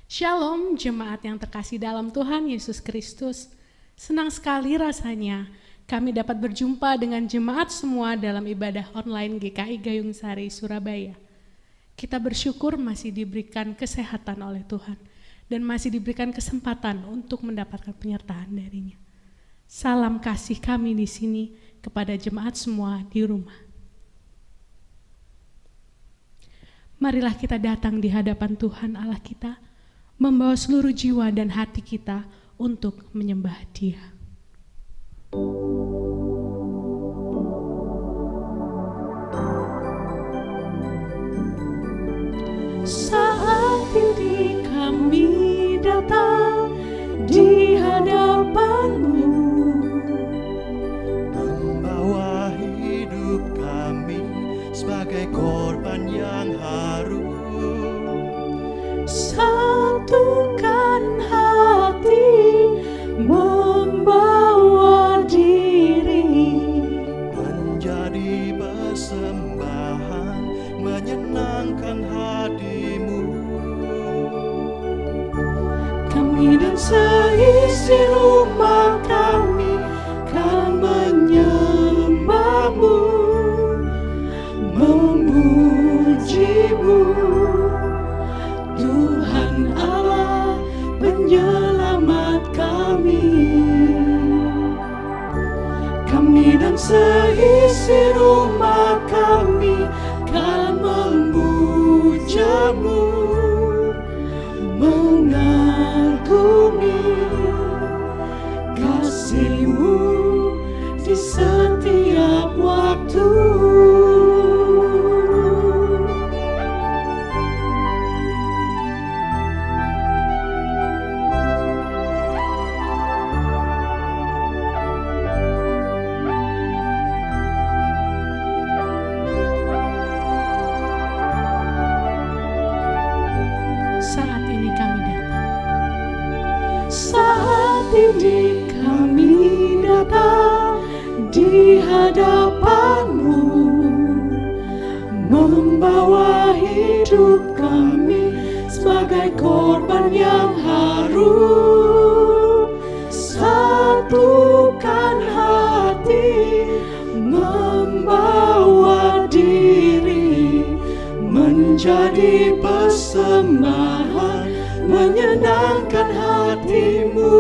Shalom jemaat yang terkasih dalam Tuhan Yesus Kristus. Senang sekali rasanya kami dapat berjumpa dengan jemaat semua dalam ibadah online GKI Gayung Sari, Surabaya. Kita bersyukur masih diberikan kesehatan oleh Tuhan dan masih diberikan kesempatan untuk mendapatkan penyertaan darinya. Salam kasih kami di sini kepada jemaat semua di rumah. Marilah kita datang di hadapan Tuhan Allah kita, membawa seluruh jiwa dan hati kita untuk menyembah Dia. Saat ini kami datang di hadapan-Mu, membawa hidup kami sebagai korban yang harum. Satukan hati, membawa diri, menjadi persembahan menyenangkan hati-Mu. kami dan seisi rumah kami kan menyembah-Mu, memuji-Mu, Tuhan Allah penyelamat kami. Kami dan seisi rumah kami kan memuja-Mu, mengagumi kasih-Mu di setiap waktu. Saat ini kami datang di hadapan-Mu, membawa hidup kami sebagai korban yang harum. Satukan hati, membawa diri, menjadi persembahan menyenangkan hati-Mu.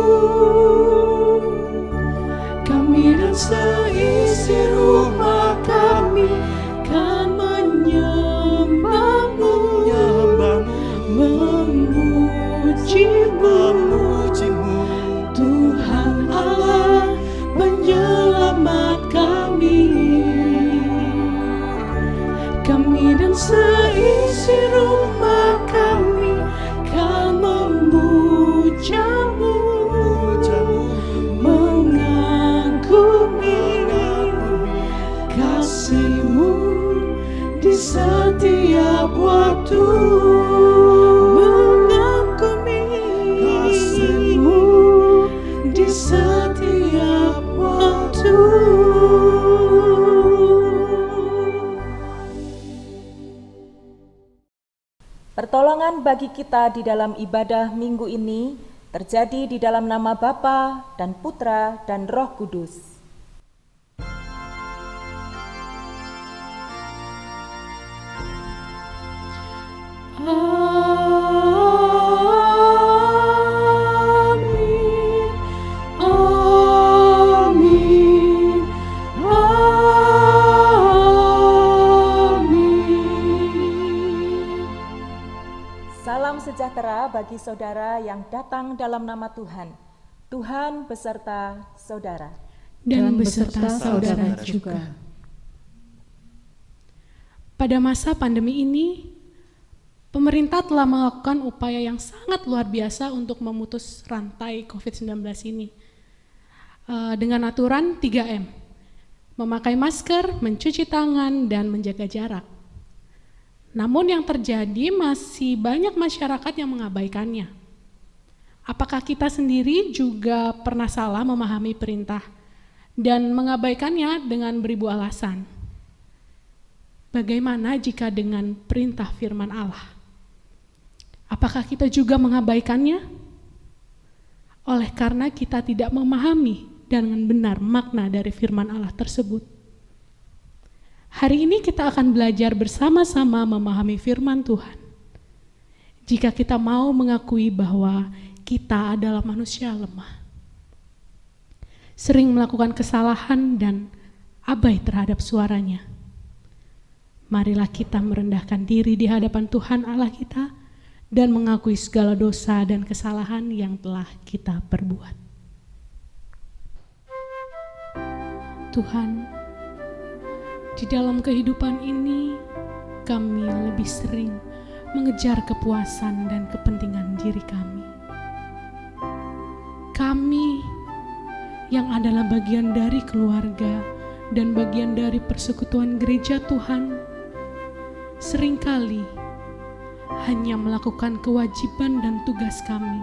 Kami dan seisi rumah kami kan menyembah-Mu, memuji-Mu, Tuhan Allah penyelamat kami. Kami dan seisi rumah kami kan memuja-Mu, mengagumi kasih-Mu di setiap waktu, mengagumi kasih-Mu di setiap waktu. Pertolongan bagi kita di dalam ibadah minggu ini terjadi di dalam nama Bapa dan Putra dan Roh Kudus. Amin, amin, amin. Salam sejahtera bagi saudara yang datang dalam nama Tuhan. Tuhan beserta saudara. Dan beserta saudara juga. Pada masa pandemi ini, pemerintah telah melakukan upaya yang sangat luar biasa untuk memutus rantai COVID-19 ini. Dengan aturan 3M, memakai masker, mencuci tangan, dan menjaga jarak. Namun yang terjadi masih banyak masyarakat yang mengabaikannya. Apakah kita sendiri juga pernah salah memahami perintah dan mengabaikannya dengan beribu alasan? Bagaimana jika dengan perintah firman Allah? Apakah kita juga mengabaikannya? Oleh karena kita tidak memahami dengan benar makna dari firman Allah tersebut. Hari ini kita akan belajar bersama-sama memahami firman Tuhan. Jika kita mau mengakui bahwa kita adalah manusia lemah, sering melakukan kesalahan dan abai terhadap suaranya, marilah kita merendahkan diri di hadapan Tuhan Allah kita dan mengakui segala dosa dan kesalahan yang telah kita perbuat. Tuhan, di dalam kehidupan ini kami lebih sering mengejar kepuasan dan kepentingan diri kami. Kami yang adalah bagian dari keluarga dan bagian dari persekutuan gereja Tuhan, seringkali hanya melakukan kewajiban dan tugas kami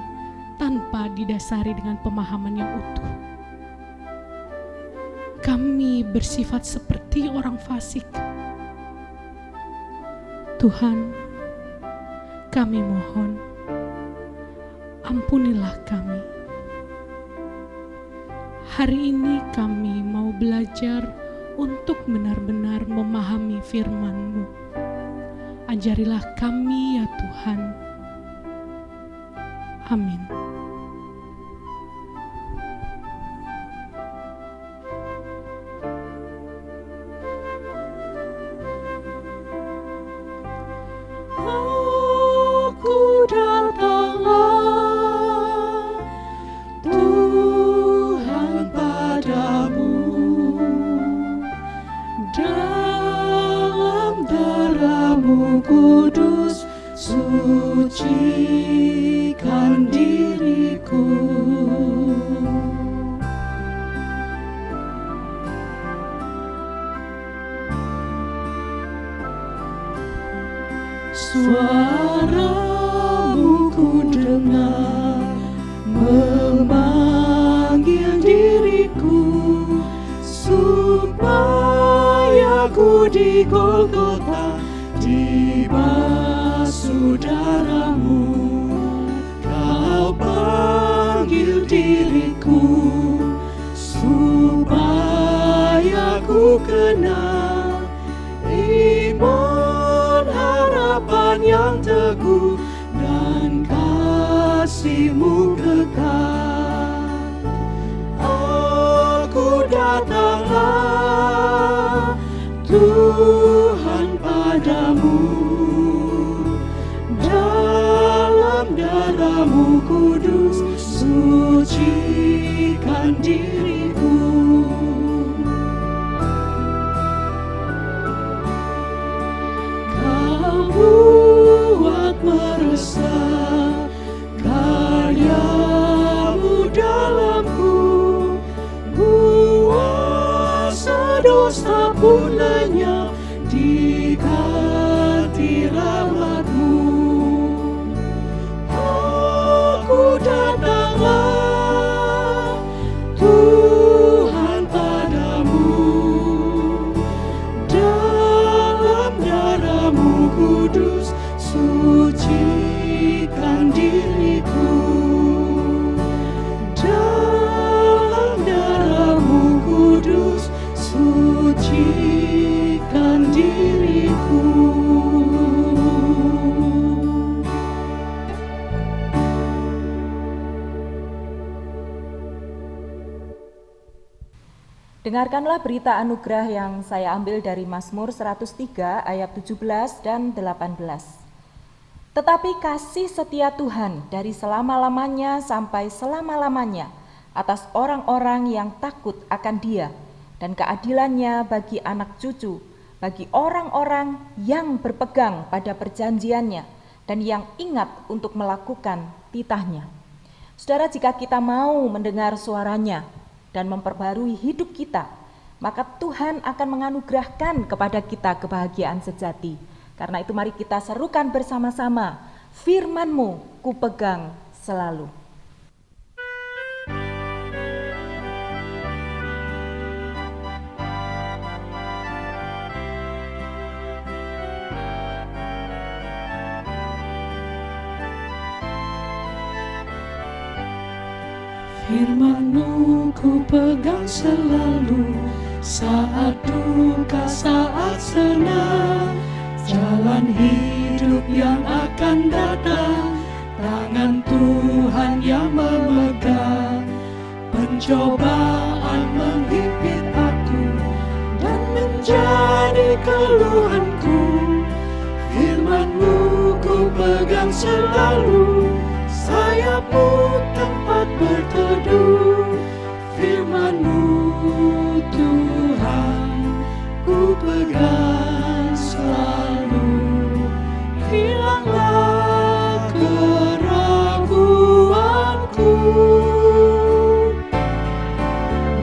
tanpa didasari dengan pemahaman yang utuh. Kami bersifat seperti orang fasik. Tuhan, kami mohon, ampunilah kami. Hari ini kami mau belajar untuk benar-benar memahami firman-Mu. Ajarilah kami ya Tuhan. Amin. Aku datanglah Tuhan padamu, dalam darah-Mu kudus sucikan diriku. Suara-Mu ku dengar memanggil diriku, supaya ku di Golgota dibasuh darah-Mu. Kau panggil diriku supaya ku kenal iman, harapan yang teguh dan kasih-Mu kekal. Aku datanglah Tuhan padamu, dalam darah-Mu kudus sucikan diriku. Kau buat meresap karya-Mu dalamku, kuasa dosa pun lenyap diganti rahmat-Mu. Aku datanglah Tuhan padamu, dalam darah-Mu kudus sucikan diriku. Dalam darah-Mu kudus sucikan diriku. Dengarkanlah berita anugerah yang saya ambil dari Mazmur 103 ayat 17 dan 18. Tetapi kasih setia Tuhan dari selama-lamanya sampai selama-lamanya atas orang-orang yang takut akan Dia, dan keadilannya bagi anak cucu, bagi orang-orang yang berpegang pada perjanjiannya dan yang ingat untuk melakukan titahnya. Saudara, jika kita mau mendengar suaranya dan memperbarui hidup kita, maka Tuhan akan menganugerahkan kepada kita kebahagiaan sejati. Karena itu mari kita serukan bersama-sama, firman-Mu ku pegang selalu. Firman-Mu ku pegang selalu, saat duka, saat senang, jalan hidup yang akan datang, tangan Tuhan yang memegang. Pencobaan menghimpit aku dan menjadi keluhanku, firman-Mu ku pegang selalu, sayap-Mu tempat berteduh. Firman-Mu Tuhan ku pegang selalu, hilanglah keraguanku.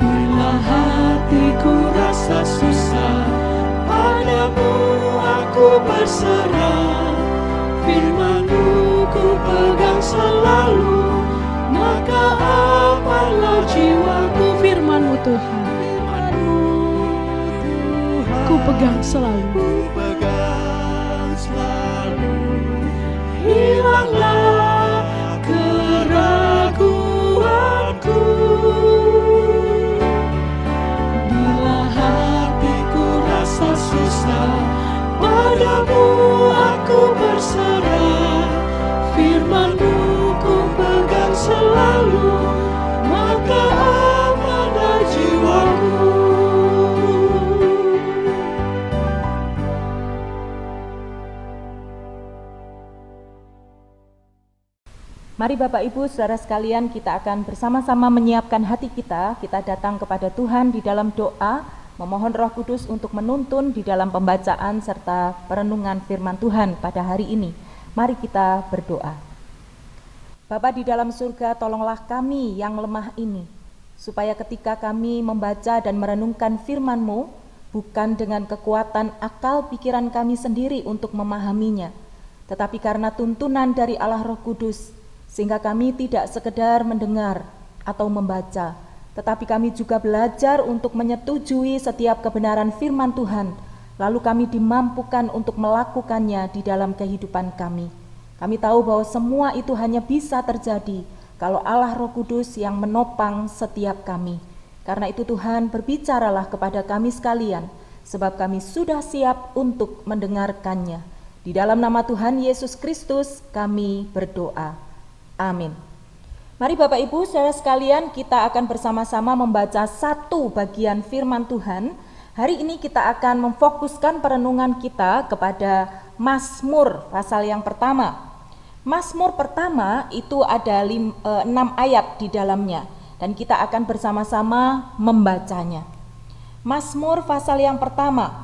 Bila hatiku rasa susah, padamu aku berserah. Firman-Mu ku pegang selalu, maka amanlah jiwaku. Firman-Mu Tuhan, ku pegang selalu. Ku pegang selalu, Hilanglah keraguanku. Bila hatiku rasa susah, padamu aku berserah. Firman-Mu ku pegang selalu, maka amanlah jiwaku. Mari Bapak Ibu Saudara sekalian, kita akan bersama-sama menyiapkan hati kita. Kita datang kepada Tuhan di dalam doa, memohon Roh Kudus untuk menuntun di dalam pembacaan serta perenungan firman Tuhan pada hari ini. Mari kita berdoa. Bapa di dalam surga, tolonglah kami yang lemah ini, supaya ketika kami membaca dan merenungkan firman-Mu, bukan dengan kekuatan akal pikiran kami sendiri untuk memahaminya, tetapi karena tuntunan dari Allah Roh Kudus, sehingga kami tidak sekedar mendengar atau membaca, tetapi kami juga belajar untuk menyetujui setiap kebenaran firman Tuhan, lalu kami dimampukan untuk melakukannya di dalam kehidupan kami. Kami tahu bahwa semua itu hanya bisa terjadi kalau Allah Roh Kudus yang menopang setiap kami. Karena itu Tuhan, berbicaralah kepada kami sekalian, sebab kami sudah siap untuk mendengarkannya. Di dalam nama Tuhan Yesus Kristus kami berdoa. Amin. Mari Bapak Ibu Saudara sekalian, kita akan bersama-sama membaca satu bagian firman Tuhan. Hari ini kita akan memfokuskan perenungan kita kepada Mazmur pasal yang pertama. Mazmur pertama itu ada 6 ayat di dalamnya, dan kita akan bersama-sama membacanya. Mazmur pasal yang pertama,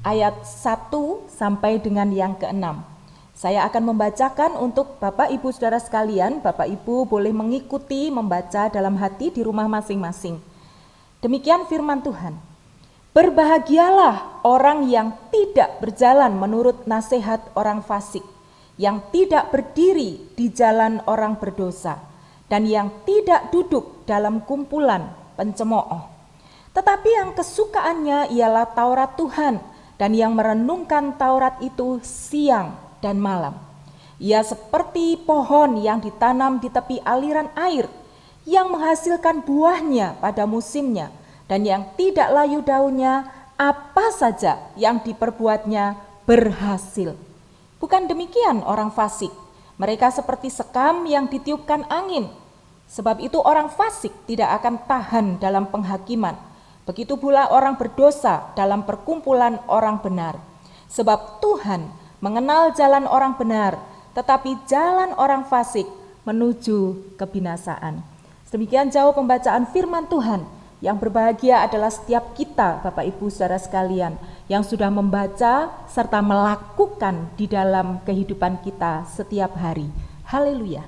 ayat 1 sampai dengan yang ke-6. Saya akan membacakan untuk Bapak Ibu Saudara sekalian. Bapak Ibu boleh mengikuti membaca dalam hati di rumah masing-masing. Demikian firman Tuhan. Berbahagialah orang yang tidak berjalan menurut nasihat orang fasik, yang tidak berdiri di jalan orang berdosa, dan yang tidak duduk dalam kumpulan pencemooh. Tetapi yang kesukaannya ialah Taurat Tuhan, dan yang merenungkan Taurat itu siang dan malam. Ia seperti pohon yang ditanam di tepi aliran air, yang menghasilkan buahnya pada musimnya, dan yang tidak layu daunnya, apa saja yang diperbuatnya berhasil. Bukan demikian orang fasik, mereka seperti sekam yang ditiupkan angin. Sebab itu orang fasik tidak akan tahan dalam penghakiman, begitu pula orang berdosa dalam perkumpulan orang benar. Sebab Tuhan mengenal jalan orang benar, tetapi jalan orang fasik menuju kebinasaan. Demikian jauh pembacaan firman Tuhan. Yang berbahagia adalah setiap kita, Bapak Ibu Saudara sekalian, yang sudah membaca serta melakukan di dalam kehidupan kita setiap hari. Haleluya.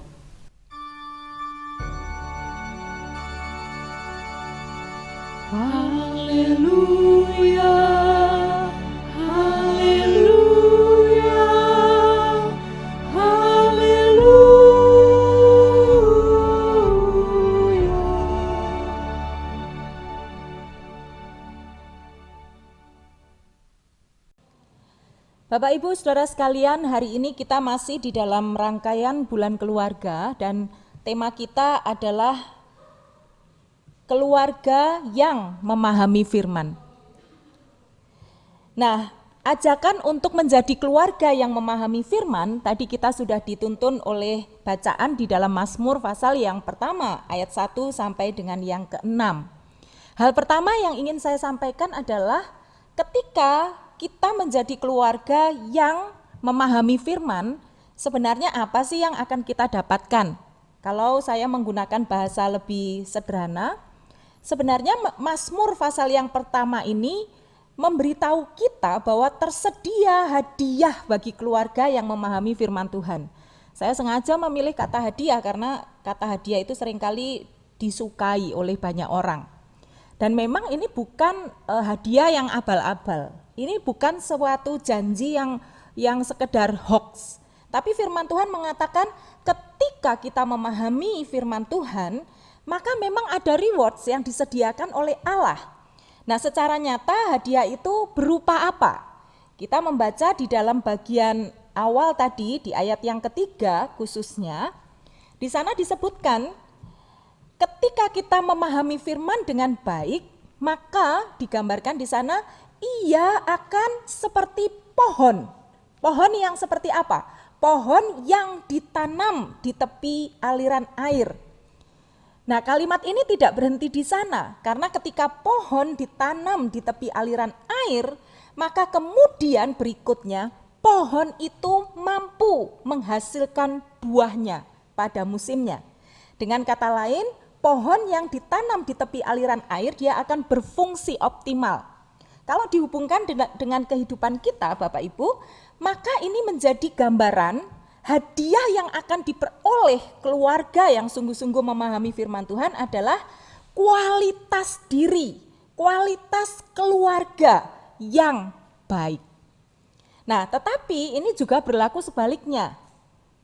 Haleluya, haleluya, haleluya. Bapak Ibu Saudara sekalian, hari ini kita masih di dalam rangkaian bulan keluarga dan tema kita adalah keluarga yang memahami firman. Nah, ajakan untuk menjadi keluarga yang memahami firman, tadi kita sudah dituntun oleh bacaan di dalam Mazmur pasal yang pertama, ayat 1 sampai dengan yang ke-6. Hal pertama yang ingin saya sampaikan adalah ketika kita menjadi keluarga yang memahami firman, sebenarnya apa sih yang akan kita dapatkan? Kalau saya menggunakan bahasa lebih sederhana, sebenarnya Mazmur pasal yang pertama ini memberitahu kita bahwa tersedia hadiah bagi keluarga yang memahami firman Tuhan. Saya sengaja memilih kata hadiah karena kata hadiah itu seringkali disukai oleh banyak orang. Dan memang ini bukan hadiah yang abal-abal. Ini bukan suatu janji yang sekedar hoax. Tapi firman Tuhan mengatakan ketika kita memahami firman Tuhan, maka memang ada rewards yang disediakan oleh Allah. Nah, secara nyata hadiah itu berupa apa? Kita membaca di dalam bagian awal tadi di ayat yang ketiga khususnya, di sana disebutkan ketika kita memahami firman dengan baik, maka digambarkan di sana ia akan seperti pohon. Pohon yang seperti apa? Pohon yang ditanam di tepi aliran air. Nah, kalimat ini tidak berhenti di sana, karena ketika pohon ditanam di tepi aliran air, maka kemudian berikutnya pohon itu mampu menghasilkan buahnya pada musimnya. Dengan kata lain, pohon yang ditanam di tepi aliran air dia akan berfungsi optimal. Kalau dihubungkan dengan kehidupan kita, Bapak Ibu, maka ini menjadi gambaran hadiah yang akan diperoleh keluarga yang sungguh-sungguh memahami firman Tuhan adalah kualitas diri, kualitas keluarga yang baik. Nah, tetapi ini juga berlaku sebaliknya.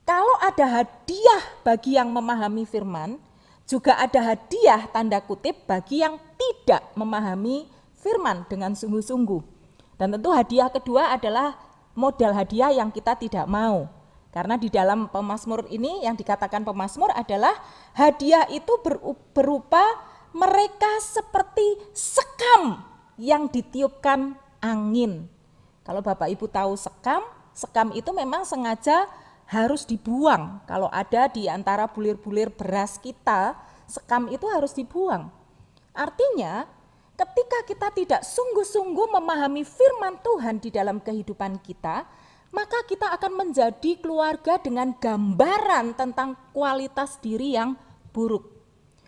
Kalau ada hadiah bagi yang memahami firman, juga ada hadiah tanda kutip bagi yang tidak memahami firman dengan sungguh-sungguh. Dan tentu hadiah kedua adalah modal hadiah yang kita tidak mau. Karena di dalam pemazmur ini yang dikatakan pemazmur adalah hadiah itu berupa mereka seperti sekam yang ditiupkan angin. Kalau Bapak Ibu tahu sekam itu memang sengaja harus dibuang. Kalau ada di antara bulir-bulir beras kita, sekam itu harus dibuang. Artinya ketika kita tidak sungguh-sungguh memahami firman Tuhan di dalam kehidupan kita, maka kita akan menjadi keluarga dengan gambaran tentang kualitas diri yang buruk.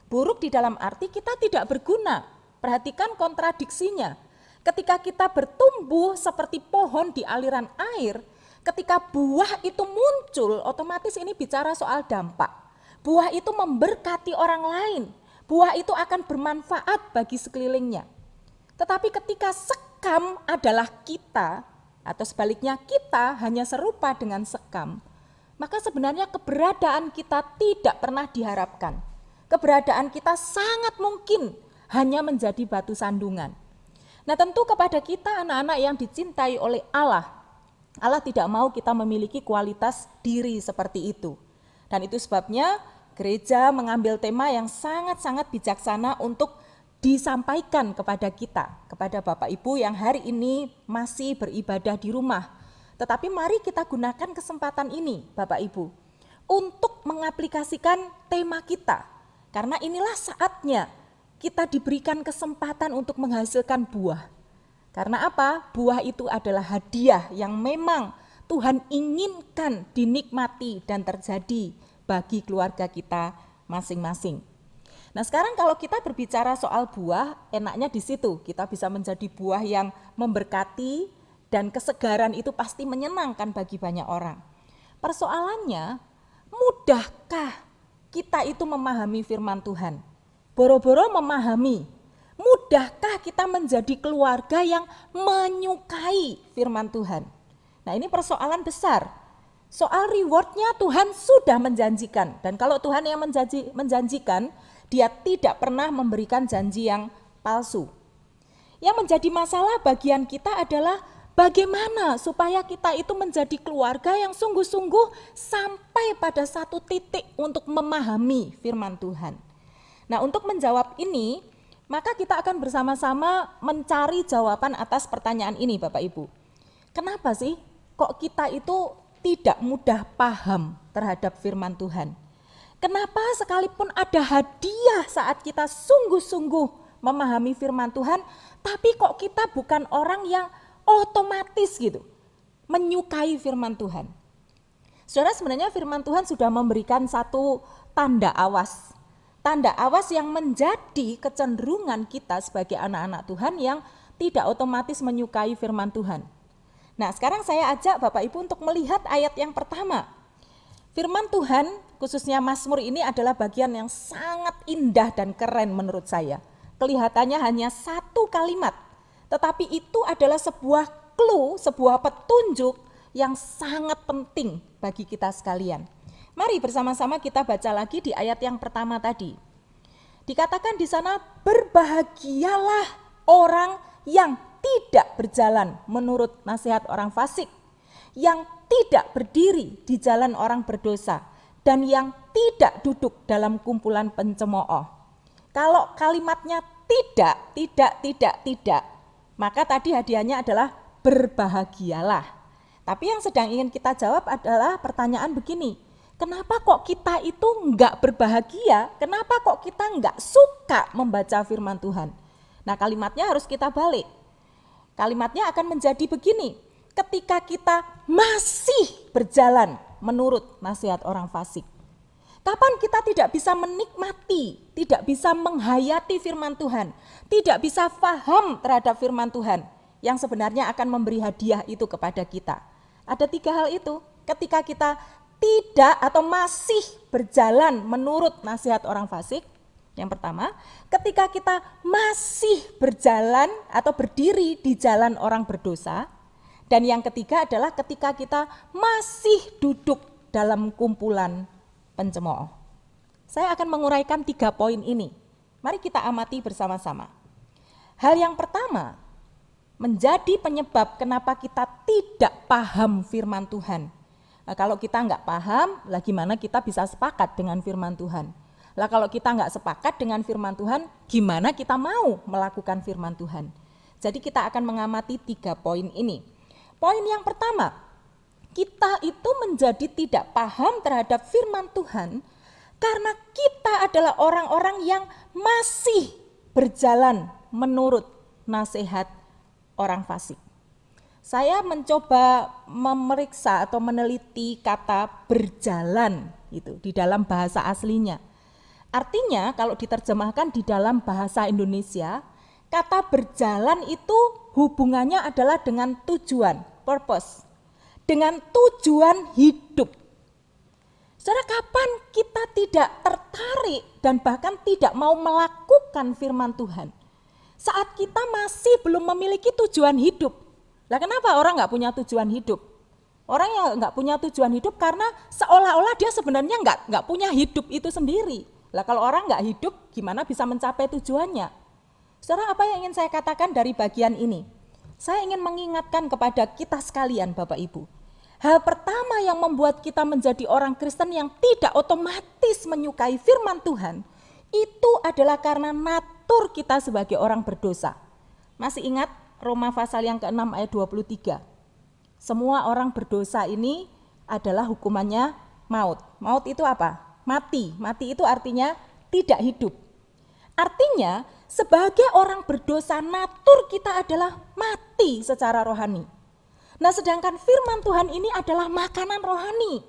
Buruk di dalam arti kita tidak berguna. Perhatikan kontradiksinya. Ketika kita bertumbuh seperti pohon di aliran air, ketika buah itu muncul, otomatis ini bicara soal dampak. Buah itu memberkati orang lain. Buah itu akan bermanfaat bagi sekelilingnya. Tetapi ketika sekam adalah kita, atau sebaliknya kita hanya serupa dengan sekam, maka sebenarnya keberadaan kita tidak pernah diharapkan. Keberadaan kita sangat mungkin hanya menjadi batu sandungan. Nah, tentu kepada kita anak-anak yang dicintai oleh Allah, Allah tidak mau kita memiliki kualitas diri seperti itu. Dan itu sebabnya gereja mengambil tema yang sangat-sangat bijaksana untuk disampaikan kepada kita, kepada Bapak Ibu yang hari ini masih beribadah di rumah. Tetapi mari kita gunakan kesempatan ini, Bapak Ibu, untuk mengaplikasikan tema kita. Karena inilah saatnya kita diberikan kesempatan untuk menghasilkan buah. Karena apa? Buah itu adalah hadiah yang memang Tuhan inginkan dinikmati dan terjadi bagi keluarga kita masing-masing. Nah, sekarang kalau kita berbicara soal buah, enaknya di situ kita bisa menjadi buah yang memberkati dan kesegaran itu pasti menyenangkan bagi banyak orang. Persoalannya, mudahkah kita itu memahami firman Tuhan? Boro-boro memahami, mudahkah kita menjadi keluarga yang menyukai firman Tuhan? Nah, ini persoalan besar. Soal rewardnya Tuhan sudah menjanjikan, dan kalau Tuhan yang menjanjikan, Dia tidak pernah memberikan janji yang palsu. Yang menjadi masalah bagian kita adalah bagaimana supaya kita itu menjadi keluarga yang sungguh-sungguh sampai pada satu titik untuk memahami firman Tuhan. Nah, untuk menjawab ini, maka kita akan bersama-sama mencari jawaban atas pertanyaan ini, Bapak Ibu. Kenapa sih kok kita itu tidak mudah paham terhadap firman Tuhan? Kenapa sekalipun ada hadiah saat kita sungguh-sungguh memahami firman Tuhan, tapi kok kita bukan orang yang otomatis gitu menyukai firman Tuhan? Saudara, sebenarnya firman Tuhan sudah memberikan satu tanda awas. Tanda awas yang menjadi kecenderungan kita sebagai anak-anak Tuhan yang tidak otomatis menyukai firman Tuhan. Nah, sekarang saya ajak Bapak Ibu untuk melihat ayat yang pertama. Firman Tuhan, khususnya Mazmur ini adalah bagian yang sangat indah dan keren menurut saya. Kelihatannya hanya satu kalimat, tetapi itu adalah sebuah clue, sebuah petunjuk yang sangat penting bagi kita sekalian. Mari bersama-sama kita baca lagi di ayat yang pertama tadi. Dikatakan di sana, berbahagialah orang yang tidak berjalan menurut nasihat orang fasik, yang tidak berdiri di jalan orang berdosa, dan yang tidak duduk dalam kumpulan pencemooh. Kalau kalimatnya tidak, maka tadi hadiahnya adalah berbahagialah. Tapi yang sedang ingin kita jawab adalah pertanyaan begini, kenapa kok kita itu enggak berbahagia? Kenapa kok kita enggak suka membaca firman Tuhan? Nah, kalimatnya harus kita balik. Kalimatnya akan menjadi begini, ketika kita masih berjalan menurut nasihat orang fasik. Kapan kita tidak bisa menikmati, tidak bisa menghayati firman Tuhan, tidak bisa paham terhadap firman Tuhan yang sebenarnya akan memberi hadiah itu kepada kita? Ada 3 hal itu, ketika kita tidak atau masih berjalan menurut nasihat orang fasik. Yang pertama, ketika kita masih berjalan atau berdiri di jalan orang berdosa. Dan yang ketiga adalah ketika kita masih duduk dalam kumpulan pencemooh. Saya akan menguraikan 3 poin ini. Mari kita amati bersama-sama. Hal yang pertama, menjadi penyebab kenapa kita tidak paham firman Tuhan. Nah, kalau kita nggak paham, lah gimana kita bisa sepakat dengan firman Tuhan? Lah kalau kita nggak sepakat dengan firman Tuhan, gimana kita mau melakukan firman Tuhan? Jadi kita akan mengamati 3 poin ini. Poin yang pertama, kita itu menjadi tidak paham terhadap firman Tuhan karena kita adalah orang-orang yang masih berjalan menurut nasihat orang fasik. Saya mencoba memeriksa atau meneliti kata berjalan itu di dalam bahasa aslinya. Artinya kalau diterjemahkan di dalam bahasa Indonesia, kata berjalan itu hubungannya adalah dengan tujuan, purpose, dengan tujuan hidup. Saudara, kapan kita tidak tertarik dan bahkan tidak mau melakukan firman Tuhan? Saat kita masih belum memiliki tujuan hidup. Lah kenapa orang nggak punya tujuan hidup? Orang yang nggak punya tujuan hidup karena seolah-olah dia sebenarnya nggak punya hidup itu sendiri. Lah kalau orang nggak hidup, gimana bisa mencapai tujuannya? Saudara, apa yang ingin saya katakan dari bagian ini? Saya ingin mengingatkan kepada kita sekalian, Bapak Ibu. Hal pertama yang membuat kita menjadi orang Kristen yang tidak otomatis menyukai firman Tuhan, itu adalah karena natur kita sebagai orang berdosa. Masih ingat Roma pasal yang ke-6 ayat 23? Semua orang berdosa ini adalah hukumannya maut. Maut itu apa? Mati. Mati itu artinya tidak hidup. Artinya sebagai orang berdosa, natur kita adalah mati secara rohani. Nah, sedangkan firman Tuhan ini adalah makanan rohani.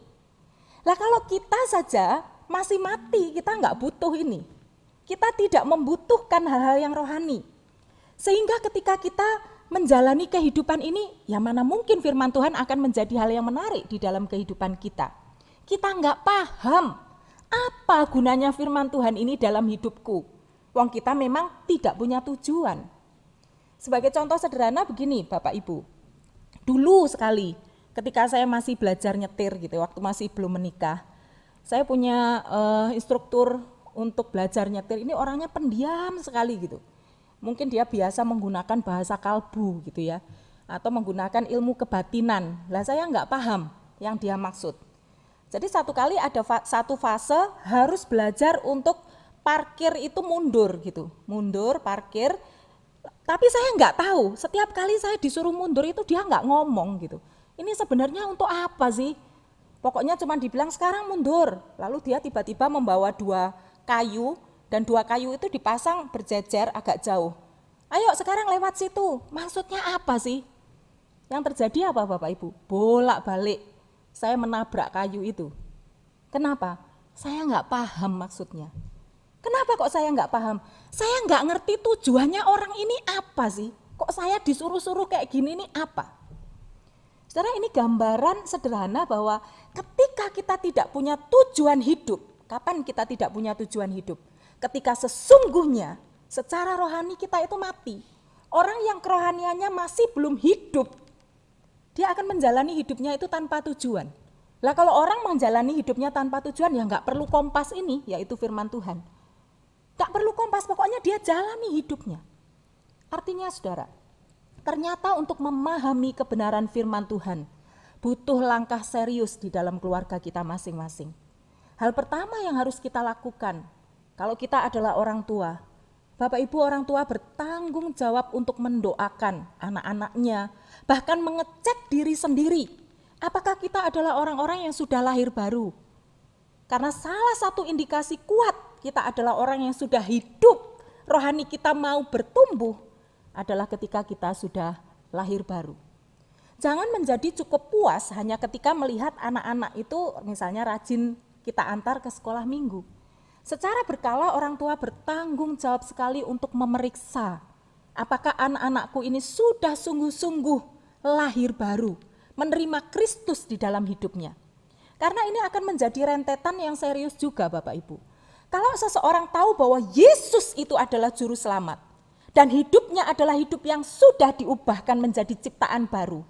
Lah kalau kita saja masih mati, kita nggak butuh ini. Kita tidak membutuhkan hal-hal yang rohani. Sehingga ketika kita menjalani kehidupan ini, ya mana mungkin firman Tuhan akan menjadi hal yang menarik di dalam kehidupan kita. Kita nggak paham apa gunanya firman Tuhan ini dalam hidupku. Wong kita memang tidak punya tujuan. Sebagai contoh sederhana begini Bapak Ibu. Dulu sekali ketika saya masih belajar nyetir gitu, waktu masih belum menikah, saya punya instruktur untuk belajar nyetir. Ini orangnya pendiam sekali gitu. Mungkin dia biasa menggunakan bahasa kalbu gitu ya, atau menggunakan ilmu kebatinan. Lah saya nggak paham yang dia maksud. Jadi satu kali ada satu fase harus belajar untuk parkir itu mundur gitu, mundur parkir. Tapi saya nggak tahu, setiap kali saya disuruh mundur itu dia nggak ngomong gitu. Ini sebenarnya untuk apa sih? Pokoknya cuma dibilang sekarang mundur. Lalu dia tiba-tiba membawa 2 kayu dan 2 kayu itu dipasang berjejer agak jauh. Ayo sekarang lewat situ. Maksudnya apa sih? Yang terjadi apa Bapak Ibu? Bolak-balik saya menabrak kayu itu. Kenapa? Saya nggak paham maksudnya. Kenapa kok saya nggak paham? Saya nggak ngerti tujuannya orang ini apa sih? Kok saya disuruh-suruh kayak gini ini apa? Saudara, ini gambaran sederhana bahwa ketika kita tidak punya tujuan hidup, kapan kita tidak punya tujuan hidup? Ketika sesungguhnya secara rohani kita itu mati. Orang yang kerohaniannya masih belum hidup, dia akan menjalani hidupnya itu tanpa tujuan. Lah kalau orang menjalani hidupnya tanpa tujuan, ya nggak perlu kompas ini, yaitu firman Tuhan. Nggak perlu kompas, pokoknya dia jalani hidupnya. Artinya saudara, ternyata untuk memahami kebenaran firman Tuhan, butuh langkah serius di dalam keluarga kita masing-masing. Hal pertama yang harus kita lakukan, kalau kita adalah orang tua, Bapak Ibu orang tua bertanggung jawab untuk mendoakan anak-anaknya, bahkan mengecek diri sendiri, apakah kita adalah orang-orang yang sudah lahir baru. Karena salah satu indikasi kuat kita adalah orang yang sudah hidup, rohani kita mau bertumbuh, adalah ketika kita sudah lahir baru. Jangan menjadi cukup puas hanya ketika melihat anak-anak itu misalnya rajin kita antar ke sekolah minggu. Secara berkala orang tua bertanggung jawab sekali untuk memeriksa apakah anak-anakku ini sudah sungguh-sungguh lahir baru, menerima Kristus di dalam hidupnya. Karena ini akan menjadi rentetan yang serius juga Bapak Ibu. Kalau seseorang tahu bahwa Yesus itu adalah juru selamat, dan hidupnya adalah hidup yang sudah diubahkan menjadi ciptaan baru.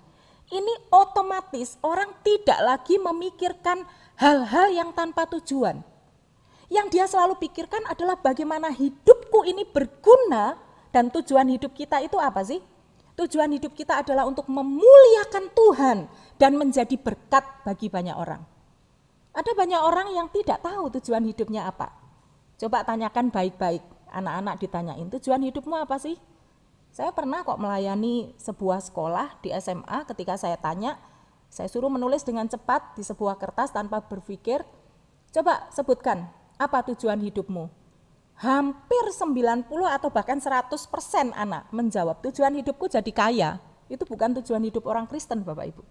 Ini otomatis orang tidak lagi memikirkan hal-hal yang tanpa tujuan. Yang dia selalu pikirkan adalah bagaimana hidupku ini berguna, dan tujuan hidup kita itu apa sih? Tujuan hidup kita adalah untuk memuliakan Tuhan dan menjadi berkat bagi banyak orang. Ada banyak orang yang tidak tahu tujuan hidupnya apa. Coba tanyakan baik-baik. Anak-anak ditanyain, tujuan hidupmu apa sih? Saya pernah kok melayani sebuah sekolah di SMA, ketika saya tanya, saya suruh menulis dengan cepat di sebuah kertas tanpa berpikir, coba sebutkan, apa tujuan hidupmu? Hampir 90 atau bahkan 100% anak menjawab, tujuan hidupku jadi kaya. Itu bukan tujuan hidup orang Kristen Bapak Ibu.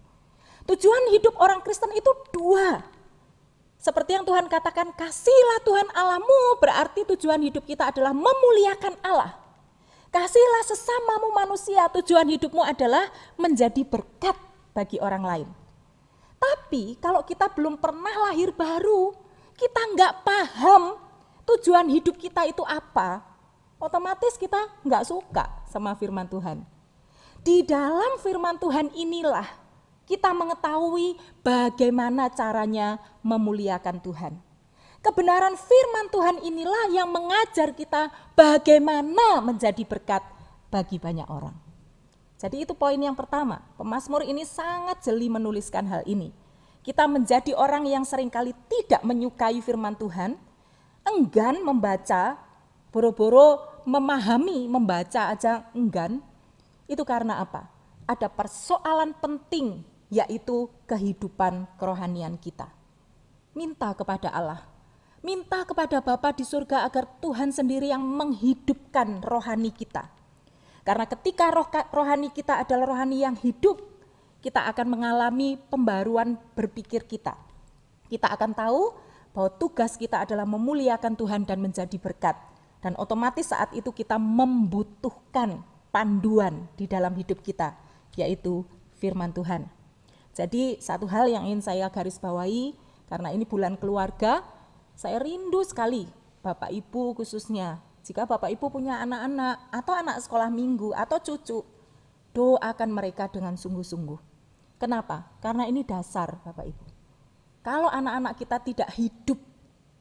Tujuan hidup orang Kristen itu 2. Seperti yang Tuhan katakan, kasihlah Tuhan Allahmu, berarti tujuan hidup kita adalah memuliakan Allah. Kasihlah sesamamu manusia, tujuan hidupmu adalah menjadi berkat bagi orang lain. Tapi kalau kita belum pernah lahir baru, kita nggak paham tujuan hidup kita itu apa, otomatis kita nggak suka sama firman Tuhan. Di dalam firman Tuhan inilah kita mengetahui bagaimana caranya memuliakan Tuhan. Kebenaran firman Tuhan inilah yang mengajar kita bagaimana menjadi berkat bagi banyak orang. Jadi itu poin yang pertama, pemazmur ini sangat jeli menuliskan hal ini. Kita menjadi orang yang seringkali tidak menyukai firman Tuhan, enggan membaca, boro-boro memahami, membaca aja enggan. Itu karena apa? Ada persoalan penting, yaitu kehidupan kerohanian kita. Minta kepada Allah, minta kepada Bapa di surga agar Tuhan sendiri yang menghidupkan rohani kita. Karena ketika rohani kita adalah rohani yang hidup, kita akan mengalami pembaruan berpikir kita. Kita akan tahu bahwa tugas kita adalah memuliakan Tuhan dan menjadi berkat. Dan otomatis saat itu kita membutuhkan panduan di dalam hidup kita, yaitu firman Tuhan. Jadi satu hal yang ingin saya garis bawahi, karena ini bulan keluarga, saya rindu sekali Bapak Ibu khususnya, jika Bapak Ibu punya anak-anak atau anak sekolah minggu atau cucu, doakan mereka dengan sungguh-sungguh. Kenapa? Karena ini dasar Bapak Ibu. Kalau anak-anak kita tidak hidup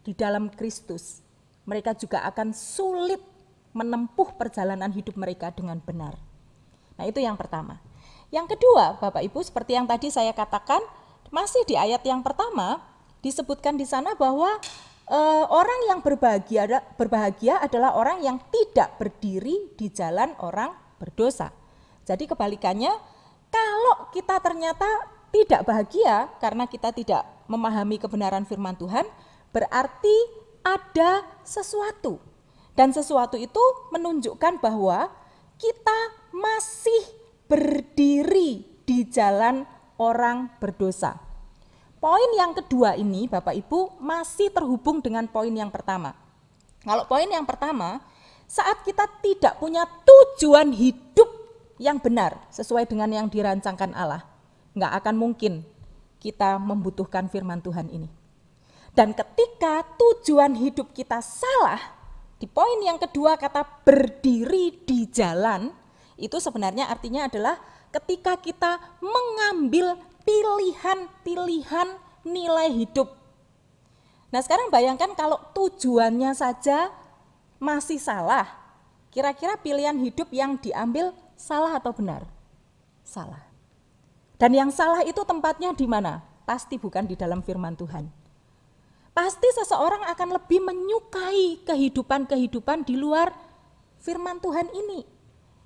di dalam Kristus, mereka juga akan sulit menempuh perjalanan hidup mereka dengan benar. Nah itu yang pertama. Yang kedua, Bapak Ibu, seperti yang tadi saya katakan, masih di ayat yang pertama disebutkan di sana bahwa Orang yang berbahagia adalah orang yang tidak berdiri di jalan orang berdosa. Jadi kebalikannya, kalau kita ternyata tidak bahagia karena kita tidak memahami kebenaran firman Tuhan, berarti ada sesuatu. Dan sesuatu itu menunjukkan bahwa kita masih berdiri di jalan orang berdosa. Poin yang kedua ini Bapak Ibu masih terhubung dengan poin yang pertama. Kalau poin yang pertama, saat kita tidak punya tujuan hidup yang benar sesuai dengan yang dirancangkan Allah, nggak akan mungkin kita membutuhkan firman Tuhan ini. Dan ketika tujuan hidup kita salah, di poin yang kedua kata berdiri di jalan, itu sebenarnya artinya adalah ketika kita mengambil pilihan-pilihan nilai hidup. Nah sekarang bayangkan kalau tujuannya saja masih salah, kira-kira pilihan hidup yang diambil salah atau benar? Salah. Dan yang salah itu tempatnya di mana? Pasti bukan di dalam firman Tuhan. Pasti seseorang akan lebih menyukai kehidupan-kehidupan di luar firman Tuhan ini.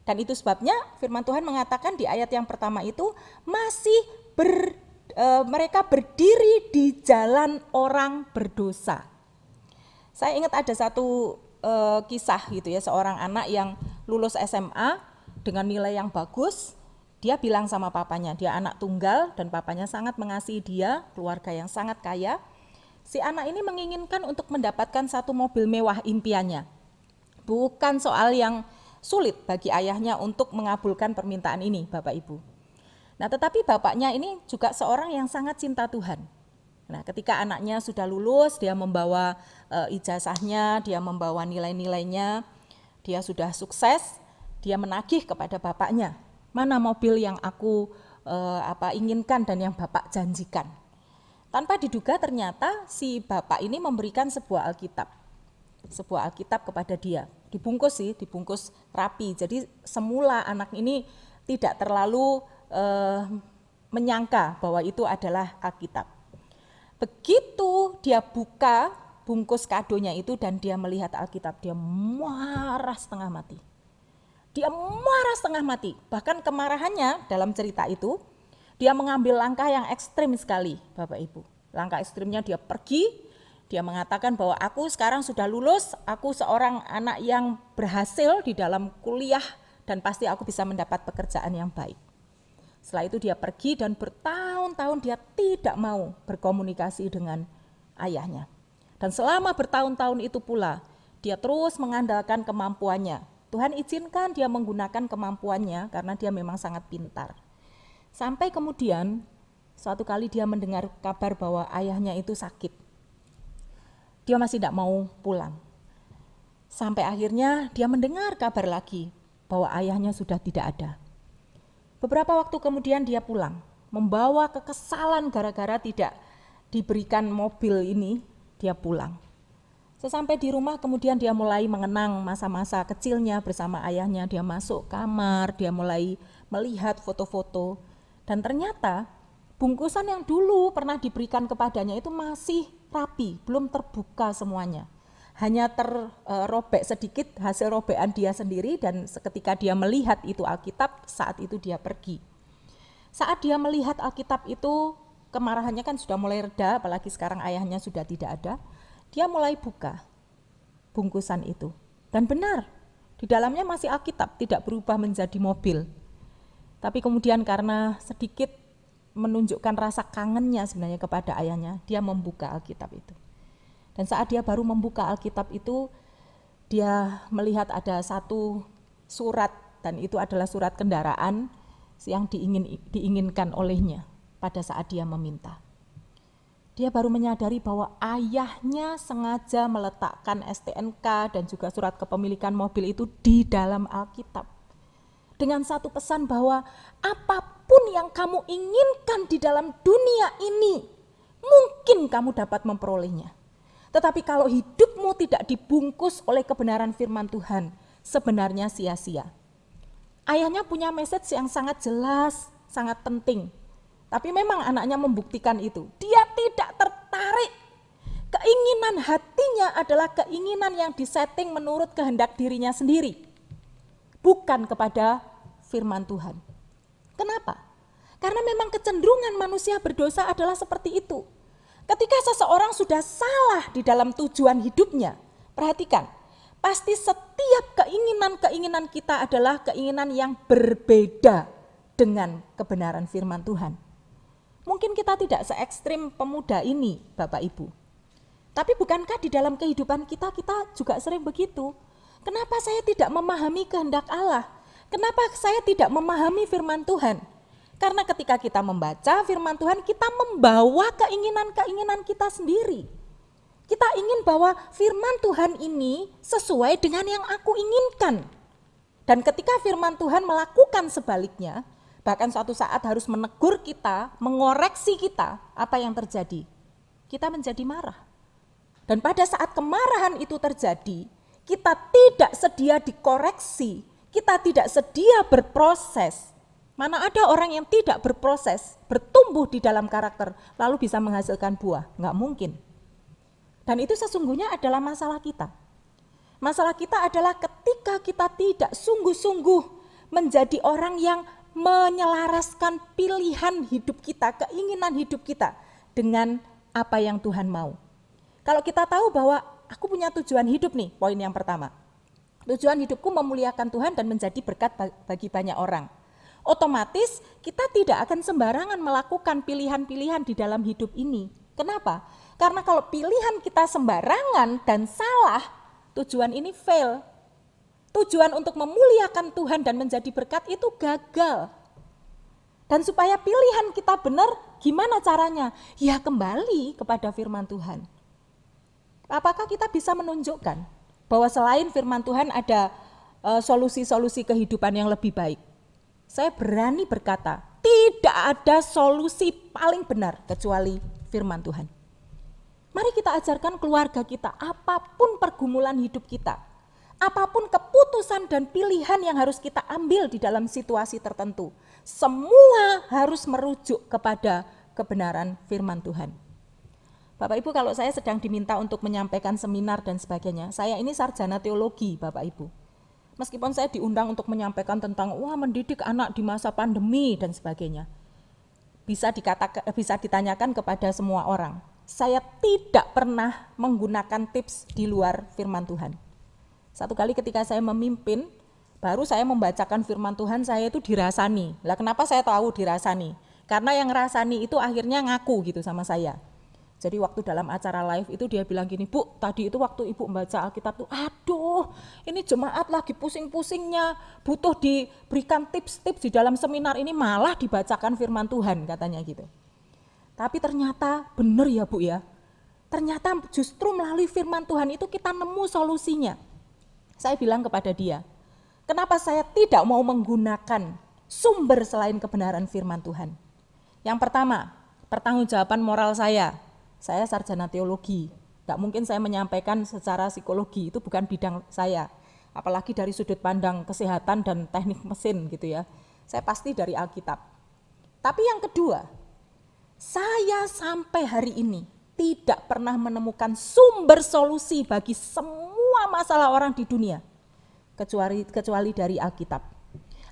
Dan itu sebabnya firman Tuhan mengatakan di ayat yang pertama itu masih mereka berdiri di jalan orang berdosa. Saya ingat ada satu kisah gitu ya, seorang anak yang lulus SMA dengan nilai yang bagus. Dia bilang sama papanya, dia anak tunggal dan papanya sangat mengasihi dia, keluarga yang sangat kaya. Si anak ini menginginkan untuk mendapatkan satu mobil mewah impiannya. Bukan soal yang sulit bagi ayahnya untuk mengabulkan permintaan ini, Bapak Ibu. Nah, tetapi bapaknya ini juga seorang yang sangat cinta Tuhan. Nah, ketika anaknya sudah lulus, dia membawa ijazahnya, dia membawa nilai-nilainya, dia sudah sukses, dia menagih kepada bapaknya, mana mobil yang aku inginkan dan yang Bapak janjikan. Tanpa diduga ternyata si bapak ini memberikan sebuah Alkitab kepada dia. Dibungkus rapi. Jadi semula anak ini tidak terlalu menyangka bahwa itu adalah Alkitab. Begitu dia buka bungkus kadonya itu dan dia melihat Alkitab, dia marah setengah mati. Bahkan kemarahannya dalam cerita itu, dia mengambil langkah yang ekstrim sekali, Bapak Ibu. Langkah ekstrimnya dia pergi, dia mengatakan bahwa aku sekarang sudah lulus, aku seorang anak yang berhasil di dalam kuliah dan pasti aku bisa mendapat pekerjaan yang baik. Setelah itu dia pergi dan bertahun-tahun dia tidak mau berkomunikasi dengan ayahnya. Dan selama bertahun-tahun itu pula, dia terus mengandalkan kemampuannya. Tuhan izinkan dia menggunakan kemampuannya karena dia memang sangat pintar. Sampai kemudian suatu kali dia mendengar kabar bahwa ayahnya itu sakit. Dia masih tidak mau pulang. Sampai akhirnya dia mendengar kabar lagi bahwa ayahnya sudah tidak ada. Beberapa waktu kemudian dia pulang, membawa kekesalan gara-gara tidak diberikan mobil ini, dia pulang. Sesampai di rumah kemudian dia mulai mengenang masa-masa kecilnya bersama ayahnya, dia masuk kamar, dia mulai melihat foto-foto, dan ternyata bungkusan yang dulu pernah diberikan kepadanya itu masih rapi, belum terbuka semuanya. Hanya terrobek sedikit hasil robekan dia sendiri dan ketika dia melihat itu Alkitab, saat itu dia pergi. Saat dia melihat Alkitab itu, kemarahannya kan sudah mulai reda, apalagi sekarang ayahnya sudah tidak ada. Dia mulai buka bungkusan itu. Dan benar, di dalamnya masih Alkitab, tidak berubah menjadi mobil. Tapi kemudian karena sedikit menunjukkan rasa kangennya sebenarnya kepada ayahnya, dia membuka Alkitab itu. Dan saat dia baru membuka Alkitab itu, dia melihat ada satu surat, dan itu adalah surat kendaraan yang diinginkan olehnya pada saat dia meminta. Dia baru menyadari bahwa ayahnya sengaja meletakkan STNK dan juga surat kepemilikan mobil itu di dalam Alkitab. Dengan satu pesan bahwa apapun yang kamu inginkan di dalam dunia ini, mungkin kamu dapat memperolehnya. Tetapi kalau hidupmu tidak dibungkus oleh kebenaran firman Tuhan, sebenarnya sia-sia. Ayahnya punya message yang sangat jelas, sangat penting. Tapi memang anaknya membuktikan itu. Dia tidak tertarik. keinginan hatinya adalah keinginan yang disetting menurut kehendak dirinya sendiri, bukan kepada firman Tuhan. Kenapa? Karena memang kecenderungan manusia berdosa adalah seperti itu. Ketika seseorang sudah salah di dalam tujuan hidupnya, perhatikan, pasti setiap keinginan-keinginan kita adalah keinginan yang berbeda dengan kebenaran firman Tuhan. Mungkin kita tidak se-ekstrim pemuda ini, Bapak Ibu. Tapi bukankah di dalam kehidupan kita juga sering begitu? Kenapa saya tidak memahami kehendak Allah? Kenapa saya tidak memahami firman Tuhan? Karena ketika kita membaca firman Tuhan, kita membawa keinginan-keinginan kita sendiri. Kita ingin bahwa firman Tuhan ini sesuai dengan yang aku inginkan. Dan ketika firman Tuhan melakukan sebaliknya, bahkan suatu saat harus menegur kita, mengoreksi kita, apa yang terjadi? Kita menjadi marah. Dan pada saat kemarahan itu terjadi, kita tidak sedia dikoreksi, kita tidak sedia berproses. Mana ada orang yang tidak berproses, bertumbuh di dalam karakter, lalu bisa menghasilkan buah? Enggak mungkin. Dan itu sesungguhnya adalah masalah kita. Masalah kita adalah ketika kita tidak sungguh-sungguh menjadi orang yang menyelaraskan pilihan hidup kita, keinginan hidup kita dengan apa yang Tuhan mau. Kalau kita tahu bahwa aku punya tujuan hidup nih, poin yang pertama. Tujuan hidupku memuliakan Tuhan dan menjadi berkat bagi banyak orang. Otomatis kita tidak akan sembarangan melakukan pilihan-pilihan di dalam hidup ini. Kenapa? Karena kalau pilihan kita sembarangan dan salah, tujuan ini fail. Tujuan untuk memuliakan Tuhan dan menjadi berkat itu gagal. Dan supaya pilihan kita benar, gimana caranya? Ya kembali kepada firman Tuhan. Apakah kita bisa menunjukkan bahwa selain firman Tuhan ada solusi-solusi kehidupan yang lebih baik? Saya berani berkata, tidak ada solusi paling benar kecuali firman Tuhan. Mari kita ajarkan keluarga kita, apapun pergumulan hidup kita, apapun keputusan dan pilihan yang harus kita ambil di dalam situasi tertentu, semua harus merujuk kepada kebenaran firman Tuhan. Bapak Ibu, kalau saya sedang diminta untuk menyampaikan seminar dan sebagainya, saya ini sarjana teologi, Bapak Ibu. Meskipun saya diundang untuk menyampaikan tentang mendidik anak di masa pandemi dan sebagainya, bisa ditanyakan kepada semua orang. Saya tidak pernah menggunakan tips di luar firman Tuhan. Satu kali ketika saya memimpin, baru saya membacakan firman Tuhan, saya itu dirasani. Lah kenapa saya tahu dirasani? Karena yang ngerasani itu akhirnya ngaku gitu sama saya. Jadi waktu dalam acara live itu dia bilang gini, Bu, tadi itu waktu Ibu membaca Alkitab tuh, aduh ini jemaat lagi pusing-pusingnya, butuh diberikan tips-tips di dalam seminar ini, malah dibacakan firman Tuhan katanya gitu. Tapi ternyata benar ya Bu ya, ternyata justru melalui firman Tuhan itu kita nemu solusinya. Saya bilang kepada dia, kenapa saya tidak mau menggunakan sumber selain kebenaran firman Tuhan? Yang pertama, pertanggungjawaban moral saya sarjana teologi, tidak mungkin saya menyampaikan secara psikologi, itu bukan bidang saya, apalagi dari sudut pandang kesehatan dan teknik mesin gitu ya, saya pasti dari Alkitab. Tapi yang kedua, saya sampai hari ini tidak pernah menemukan sumber solusi bagi semua masalah orang di dunia, kecuali dari Alkitab.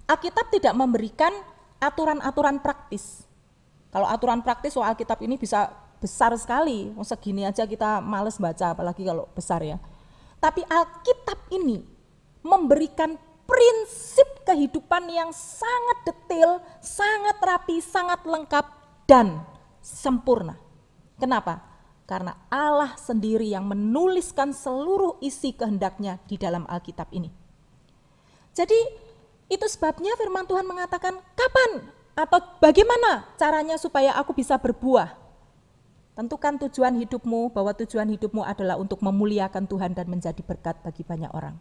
Alkitab tidak memberikan aturan-aturan praktis. Kalau aturan praktis soal Alkitab ini bisa besar sekali, segini aja kita males baca, apalagi kalau besar ya. Tapi Alkitab ini memberikan prinsip kehidupan yang sangat detail, sangat rapi, sangat lengkap dan sempurna. Kenapa? Karena Allah sendiri yang menuliskan seluruh isi kehendaknya di dalam Alkitab ini. Jadi itu sebabnya firman Tuhan mengatakan, kapan atau bagaimana caranya supaya aku bisa berbuah? Tentukan tujuan hidupmu, bahwa tujuan hidupmu adalah untuk memuliakan Tuhan dan menjadi berkat bagi banyak orang.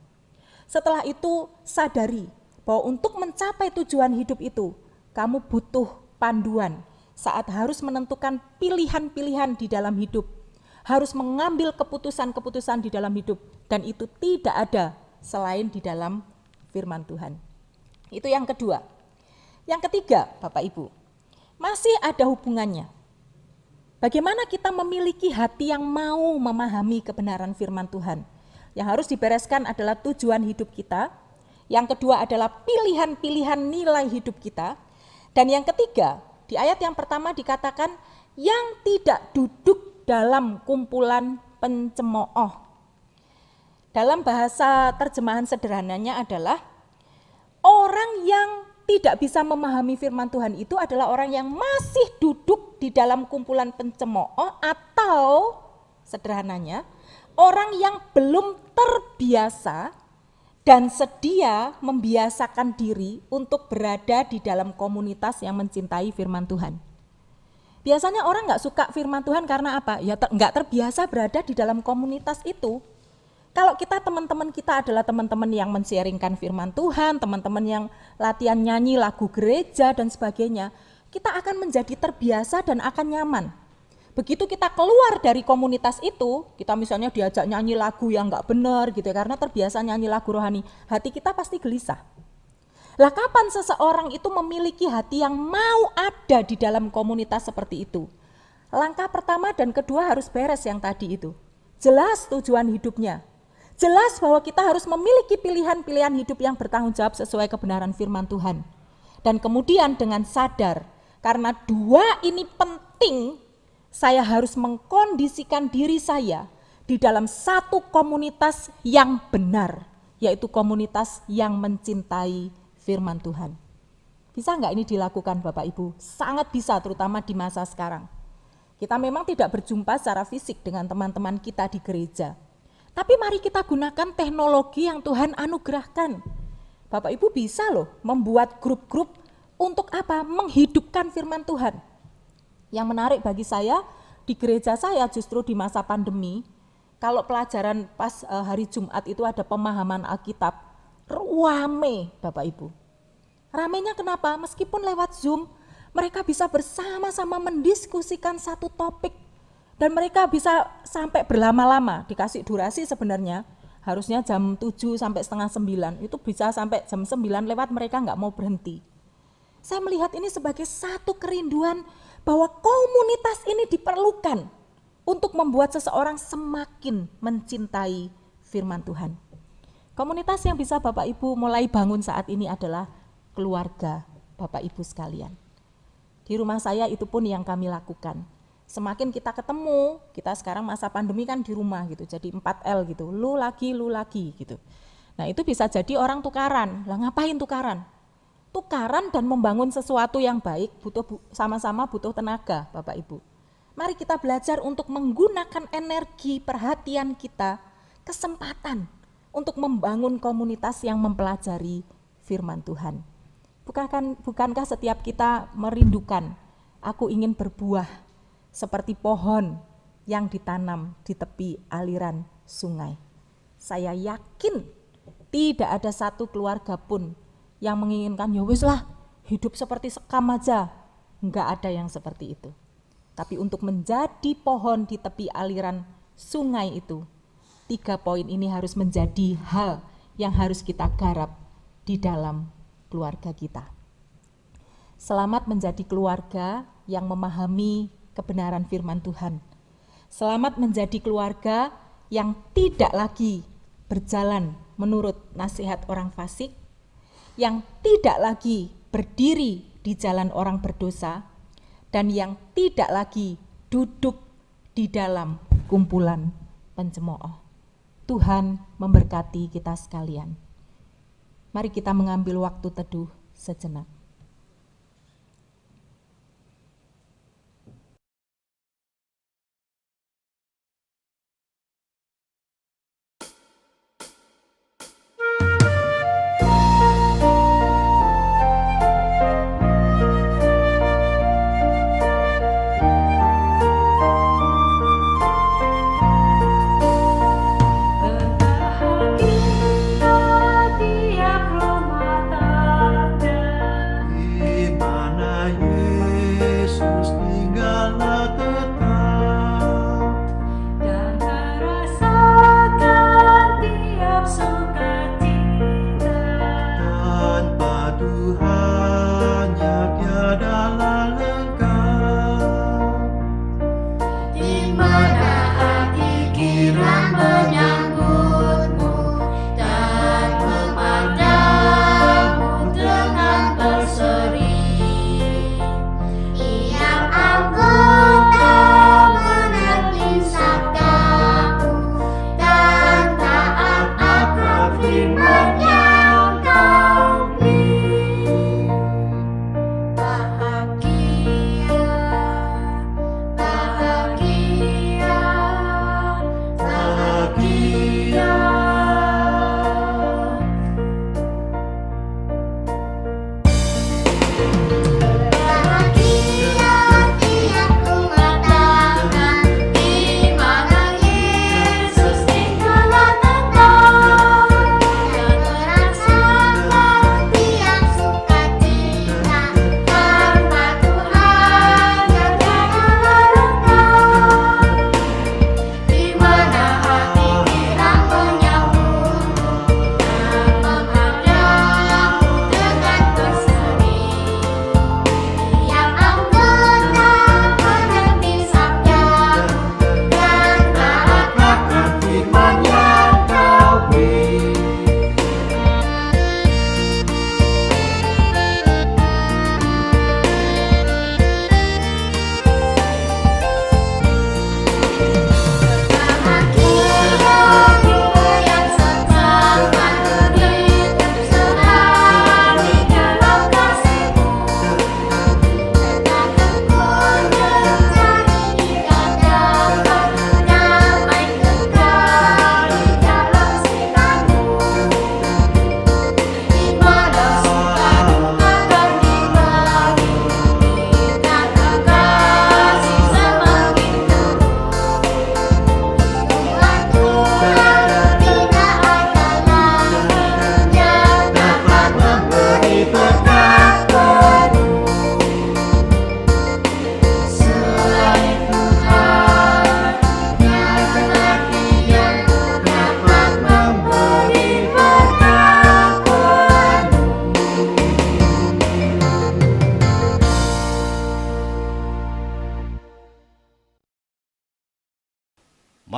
Setelah itu sadari bahwa untuk mencapai tujuan hidup itu, kamu butuh panduan saat harus menentukan pilihan-pilihan di dalam hidup, harus mengambil keputusan-keputusan di dalam hidup, dan itu tidak ada selain di dalam firman Tuhan. Itu yang kedua. Yang ketiga, Bapak Ibu, masih ada hubungannya. Bagaimana kita memiliki hati yang mau memahami kebenaran firman Tuhan? Yang harus dibereskan adalah tujuan hidup kita. Yang kedua adalah pilihan-pilihan nilai hidup kita. Dan yang ketiga, di ayat yang pertama dikatakan yang tidak duduk dalam kumpulan pencemooh. Dalam bahasa terjemahan sederhananya adalah orang yang tidak bisa memahami firman Tuhan itu adalah orang yang masih duduk di dalam kumpulan pencemooh, atau sederhananya orang yang belum terbiasa dan sedia membiasakan diri untuk berada di dalam komunitas yang mencintai firman Tuhan. Biasanya orang nggak suka firman Tuhan karena apa? Ya nggak terbiasa berada di dalam komunitas itu. Kalau kita teman-teman kita adalah teman-teman yang men-sharingkan firman Tuhan, teman-teman yang latihan nyanyi lagu gereja dan sebagainya, kita akan menjadi terbiasa dan akan nyaman. Begitu kita keluar dari komunitas itu, kita misalnya diajak nyanyi lagu yang nggak benar gitu ya, karena terbiasa nyanyi lagu rohani, hati kita pasti gelisah. Lah kapan seseorang itu memiliki hati yang mau ada di dalam komunitas seperti itu? Langkah pertama dan kedua harus beres yang tadi itu. Jelas tujuan hidupnya. Jelas bahwa kita harus memiliki pilihan-pilihan hidup yang bertanggung jawab sesuai kebenaran firman Tuhan. Dan kemudian dengan sadar, karena dua ini penting, saya harus mengkondisikan diri saya di dalam satu komunitas yang benar, yaitu komunitas yang mencintai firman Tuhan. Bisa nggak ini dilakukan Bapak Ibu? Sangat bisa, terutama di masa sekarang. Kita memang tidak berjumpa secara fisik dengan teman-teman kita di gereja. Tapi mari kita gunakan teknologi yang Tuhan anugerahkan. Bapak Ibu bisa loh membuat grup-grup untuk apa? Menghidupkan firman Tuhan. Yang menarik bagi saya, di gereja saya justru di masa pandemi, kalau pelajaran pas hari Jumat itu ada pemahaman Alkitab, rame Bapak Ibu. Ramenya kenapa? Meskipun lewat Zoom, mereka bisa bersama-sama mendiskusikan satu topik. Dan mereka bisa sampai berlama-lama, dikasih durasi sebenarnya, harusnya jam 7 sampai setengah 9, itu bisa sampai jam 9 lewat, mereka nggak mau berhenti. Saya melihat ini sebagai satu kerinduan bahwa komunitas ini diperlukan untuk membuat seseorang semakin mencintai firman Tuhan. Komunitas yang bisa Bapak Ibu mulai bangun saat ini adalah keluarga Bapak Ibu sekalian. Di rumah saya itu pun yang kami lakukan. Semakin kita ketemu, kita sekarang masa pandemi kan di rumah gitu, jadi 4L gitu, lu lagi gitu. Nah itu bisa jadi orang tukaran. Lah ngapain tukaran? Tukaran dan membangun sesuatu yang baik sama-sama butuh tenaga Bapak Ibu. Mari kita belajar untuk menggunakan energi perhatian kita, kesempatan untuk membangun komunitas yang mempelajari firman Tuhan. Bukankah setiap kita merindukan, aku ingin berbuah seperti pohon yang ditanam di tepi aliran sungai. Saya yakin tidak ada satu keluarga pun yang menginginkan ya wis lah hidup seperti sekam aja. Enggak ada yang seperti itu. Tapi untuk menjadi pohon di tepi aliran sungai itu, 3 poin ini harus menjadi hal yang harus kita garap di dalam keluarga kita. Selamat menjadi keluarga yang memahami kebenaran firman Tuhan. Selamat menjadi keluarga yang tidak lagi berjalan menurut nasihat orang fasik, yang tidak lagi berdiri di jalan orang berdosa, dan yang tidak lagi duduk di dalam kumpulan pencemooh. Tuhan memberkati kita sekalian. Mari kita mengambil waktu teduh sejenak. Berbahagia tiap rumah tangga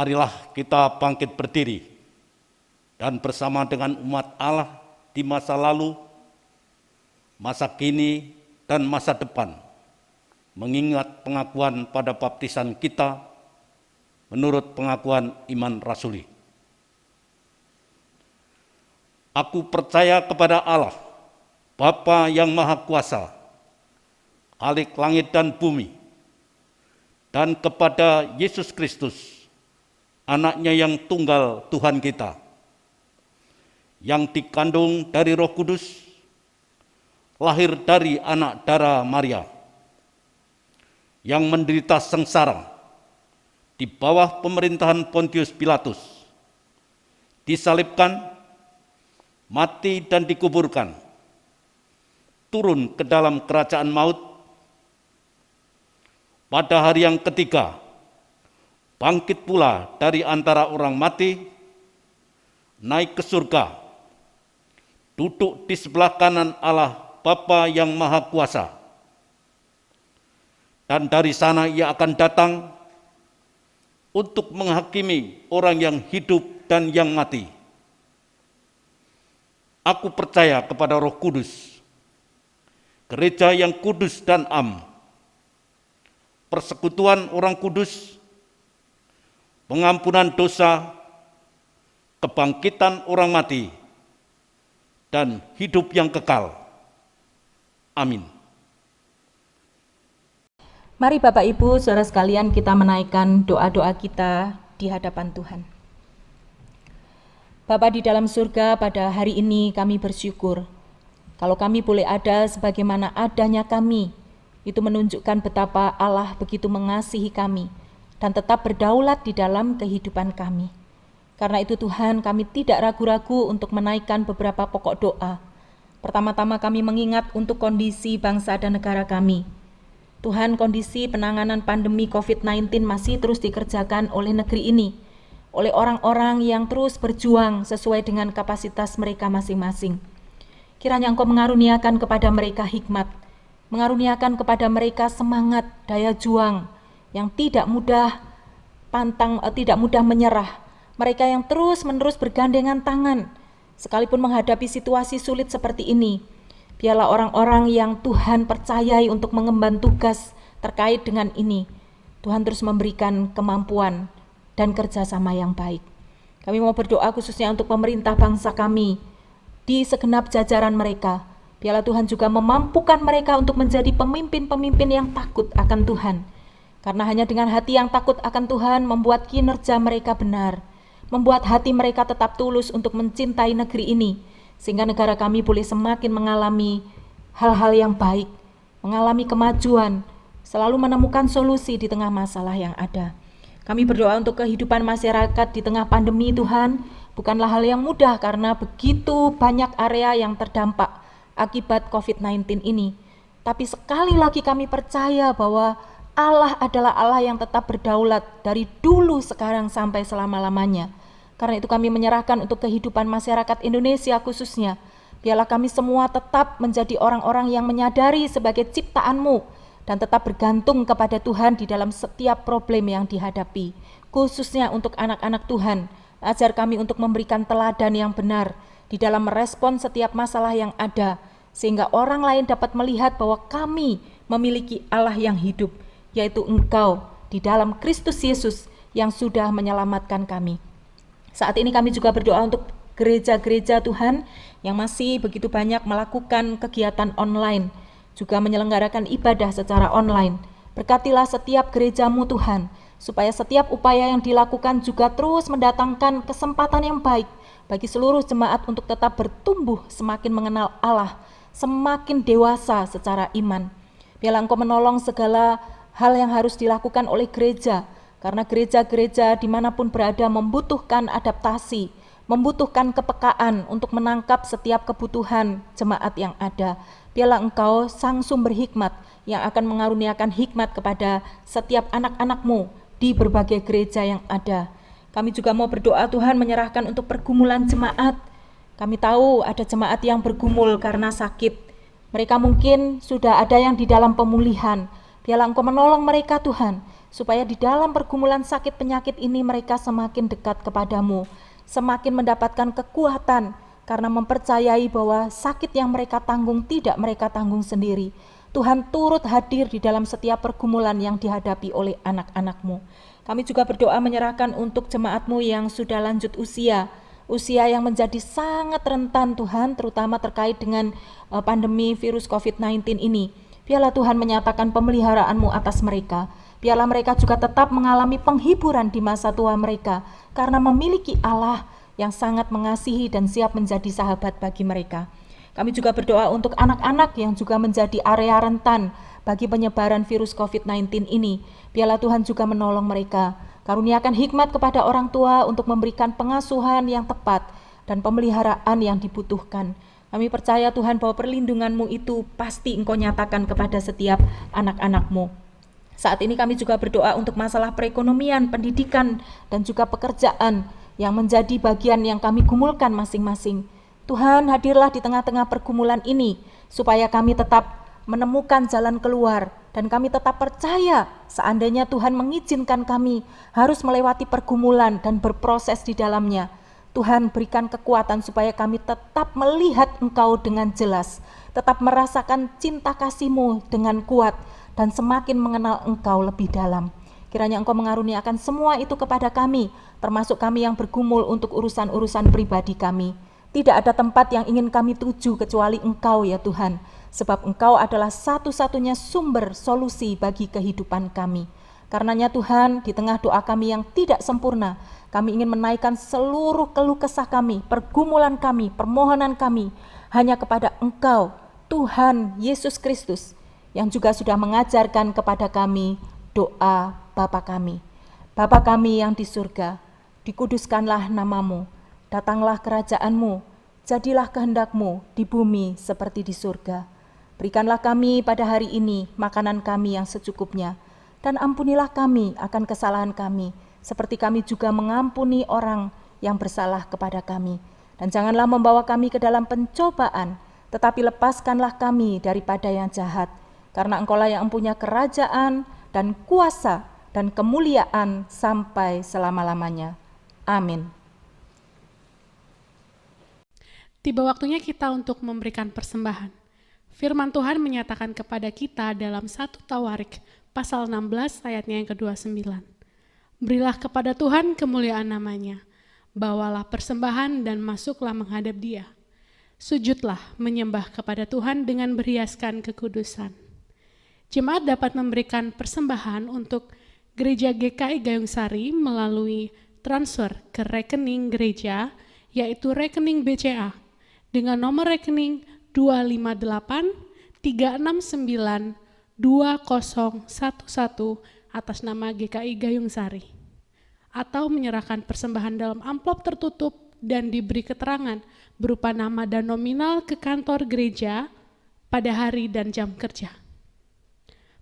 marilah kita bangkit berdiri dan bersama dengan umat Allah di masa lalu, masa kini, dan masa depan, mengingat pengakuan pada baptisan kita menurut pengakuan iman rasuli. Aku percaya kepada Allah, Bapa yang Maha Kuasa, Khalik langit dan bumi, dan kepada Yesus Kristus, Anaknya yang tunggal Tuhan kita, yang dikandung dari Roh Kudus, lahir dari anak darah Maria, yang menderita sengsara di bawah pemerintahan Pontius Pilatus, disalibkan, mati dan dikuburkan, turun ke dalam kerajaan maut, pada hari yang ketiga bangkit pula dari antara orang mati, naik ke surga, duduk di sebelah kanan Allah Bapa yang Maha Kuasa, dan dari sana ia akan datang untuk menghakimi orang yang hidup dan yang mati. Aku percaya kepada Roh Kudus, gereja yang kudus dan am, persekutuan orang kudus, pengampunan dosa, kebangkitan orang mati, dan hidup yang kekal. Amin. Mari Bapak Ibu, saudara sekalian, kita menaikkan doa-doa kita di hadapan Tuhan. Bapa di dalam surga, pada hari ini kami bersyukur kalau kami boleh ada sebagaimana adanya kami. Itu menunjukkan betapa Allah begitu mengasihi kami dan tetap berdaulat di dalam kehidupan kami. Karena itu Tuhan, kami tidak ragu-ragu untuk menaikkan beberapa pokok doa. Pertama-tama kami mengingat untuk kondisi bangsa dan negara kami. Tuhan, kondisi penanganan pandemi COVID-19 masih terus dikerjakan oleh negeri ini, oleh orang-orang yang terus berjuang sesuai dengan kapasitas mereka masing-masing. Kiranya Engkau mengaruniakan kepada mereka hikmat, mengaruniakan kepada mereka semangat, daya juang yang tidak mudah tidak mudah menyerah. Mereka yang terus-menerus bergandengan tangan, sekalipun menghadapi situasi sulit seperti ini. Biarlah orang-orang yang Tuhan percayai untuk mengemban tugas terkait dengan ini, Tuhan terus memberikan kemampuan dan kerjasama yang baik. Kami mau berdoa khususnya untuk pemerintah bangsa kami, di segenap jajaran mereka. Biarlah Tuhan juga memampukan mereka untuk menjadi pemimpin-pemimpin yang takut akan Tuhan. Karena hanya dengan hati yang takut akan Tuhan membuat kinerja mereka benar, membuat hati mereka tetap tulus untuk mencintai negeri ini, sehingga negara kami boleh semakin mengalami hal-hal yang baik, mengalami kemajuan, selalu menemukan solusi di tengah masalah yang ada. Kami berdoa untuk kehidupan masyarakat di tengah pandemi, Tuhan, bukanlah hal yang mudah karena begitu banyak area yang terdampak akibat COVID-19 ini. Tapi sekali lagi kami percaya bahwa Allah adalah Allah yang tetap berdaulat dari dulu, sekarang, sampai selama-lamanya. Karena itu kami menyerahkan untuk kehidupan masyarakat Indonesia khususnya. Biarlah kami semua tetap menjadi orang-orang yang menyadari sebagai ciptaan-Mu dan tetap bergantung kepada Tuhan di dalam setiap problem yang dihadapi. Khususnya untuk anak-anak Tuhan, ajar kami untuk memberikan teladan yang benar di dalam merespon setiap masalah yang ada, sehingga orang lain dapat melihat bahwa kami memiliki Allah yang hidup, yaitu Engkau di dalam Kristus Yesus yang sudah menyelamatkan kami. Saat ini kami juga berdoa untuk gereja-gereja Tuhan yang masih begitu banyak melakukan kegiatan online, juga menyelenggarakan ibadah secara online. Berkatilah setiap gereja-Mu Tuhan, supaya setiap upaya yang dilakukan juga terus mendatangkan kesempatan yang baik bagi seluruh jemaat untuk tetap bertumbuh semakin mengenal Allah, semakin dewasa secara iman. Biarlah Engkau menolong segala hal yang harus dilakukan oleh gereja, karena gereja-gereja dimanapun berada membutuhkan adaptasi, membutuhkan kepekaan untuk menangkap setiap kebutuhan jemaat yang ada. Biarlah Engkau sang sumber hikmat yang akan mengaruniakan hikmat kepada setiap anak-anak-Mu di berbagai gereja yang ada. Kami juga mau berdoa Tuhan, menyerahkan untuk pergumulan jemaat. Kami tahu ada jemaat yang bergumul karena sakit. Mereka mungkin sudah ada yang di dalam pemulihan. Biarlah Engkau menolong mereka Tuhan, supaya di dalam pergumulan sakit penyakit ini mereka semakin dekat kepadamu, semakin mendapatkan kekuatan karena mempercayai bahwa sakit yang mereka tanggung tidak mereka tanggung sendiri. Tuhan turut hadir di dalam setiap pergumulan yang dihadapi oleh anak-anak-Mu. Kami juga berdoa menyerahkan untuk jemaat-Mu yang sudah lanjut usia yang menjadi sangat rentan Tuhan, terutama terkait dengan pandemi virus COVID-19 ini. Biarlah Tuhan menyatakan pemeliharaan-Mu atas mereka. Biarlah mereka juga tetap mengalami penghiburan di masa tua mereka, karena memiliki Allah yang sangat mengasihi dan siap menjadi sahabat bagi mereka. Kami juga berdoa untuk anak-anak yang juga menjadi area rentan bagi penyebaran virus COVID-19 ini. Biarlah Tuhan juga menolong mereka. Karuniakan hikmat kepada orang tua untuk memberikan pengasuhan yang tepat dan pemeliharaan yang dibutuhkan. Kami percaya Tuhan bahwa perlindungan-Mu itu pasti Engkau nyatakan kepada setiap anak-anak-Mu. Saat ini kami juga berdoa untuk masalah perekonomian, pendidikan, dan juga pekerjaan yang menjadi bagian yang kami gumulkan masing-masing. Tuhan, hadirlah di tengah-tengah pergumulan ini, supaya kami tetap menemukan jalan keluar, dan kami tetap percaya seandainya Tuhan mengizinkan kami harus melewati pergumulan dan berproses di dalamnya. Tuhan, berikan kekuatan supaya kami tetap melihat Engkau dengan jelas, tetap merasakan cinta kasih-Mu dengan kuat, dan semakin mengenal Engkau lebih dalam. Kiranya Engkau mengaruniakan semua itu kepada kami, termasuk kami yang bergumul untuk urusan-urusan pribadi kami. Tidak ada tempat yang ingin kami tuju kecuali Engkau ya Tuhan, sebab Engkau adalah satu-satunya sumber solusi bagi kehidupan kami. Karenanya Tuhan, di tengah doa kami yang tidak sempurna, kami ingin menaikkan seluruh keluh kesah kami, pergumulan kami, permohonan kami, hanya kepada Engkau, Tuhan Yesus Kristus, yang juga sudah mengajarkan kepada kami doa Bapa kami. Bapa kami yang di surga, dikuduskanlah nama-Mu, datanglah kerajaan-Mu, jadilah kehendak-Mu di bumi seperti di surga. Berikanlah kami pada hari ini makanan kami yang secukupnya, dan ampunilah kami akan kesalahan kami, seperti kami juga mengampuni orang yang bersalah kepada kami. Dan janganlah membawa kami ke dalam pencobaan, tetapi lepaskanlah kami daripada yang jahat, karena Engkau-lah yang mempunyai kerajaan dan kuasa dan kemuliaan sampai selama-lamanya. Amin. Tiba waktunya kita untuk memberikan persembahan. Firman Tuhan menyatakan kepada kita dalam 1 Tawarik pasal 16 ayatnya yang ke-29. Berilah kepada Tuhan kemuliaan namanya, bawalah persembahan dan masuklah menghadap Dia. Sujudlah menyembah kepada Tuhan dengan berhiaskan kekudusan. Jemaat dapat memberikan persembahan untuk Gereja GKI Gayung Sari melalui transfer ke rekening gereja, yaitu rekening BCA, dengan nomor rekening 258-369-2011 atas nama GKI Gayung Sari, atau menyerahkan persembahan dalam amplop tertutup dan diberi keterangan berupa nama dan nominal ke kantor gereja pada hari dan jam kerja.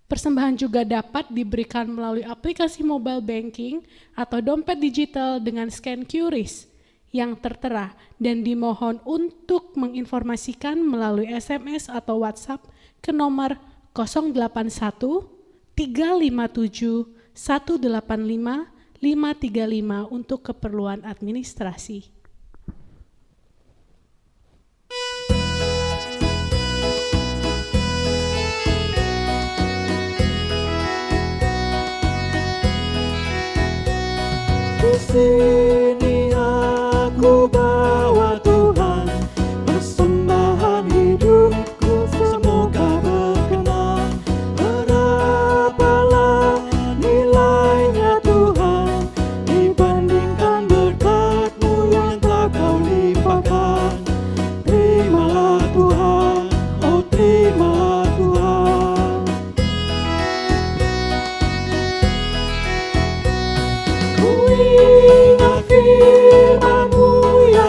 Persembahan juga dapat diberikan melalui aplikasi mobile banking atau dompet digital dengan scan QRIS yang tertera, dan dimohon untuk menginformasikan melalui SMS atau WhatsApp ke nomor 081 357 185 535 untuk keperluan administrasi. Di sini aku bawa Tuhan, persembahan hidupku semoga berkenan. Berapalah nilainya Tuhan dibandingkan berkat-Mu yang telah Kau limpahkan. Terimalah Tuhan, oh terimalah Tuhan. Ku ingat firman-Mu yang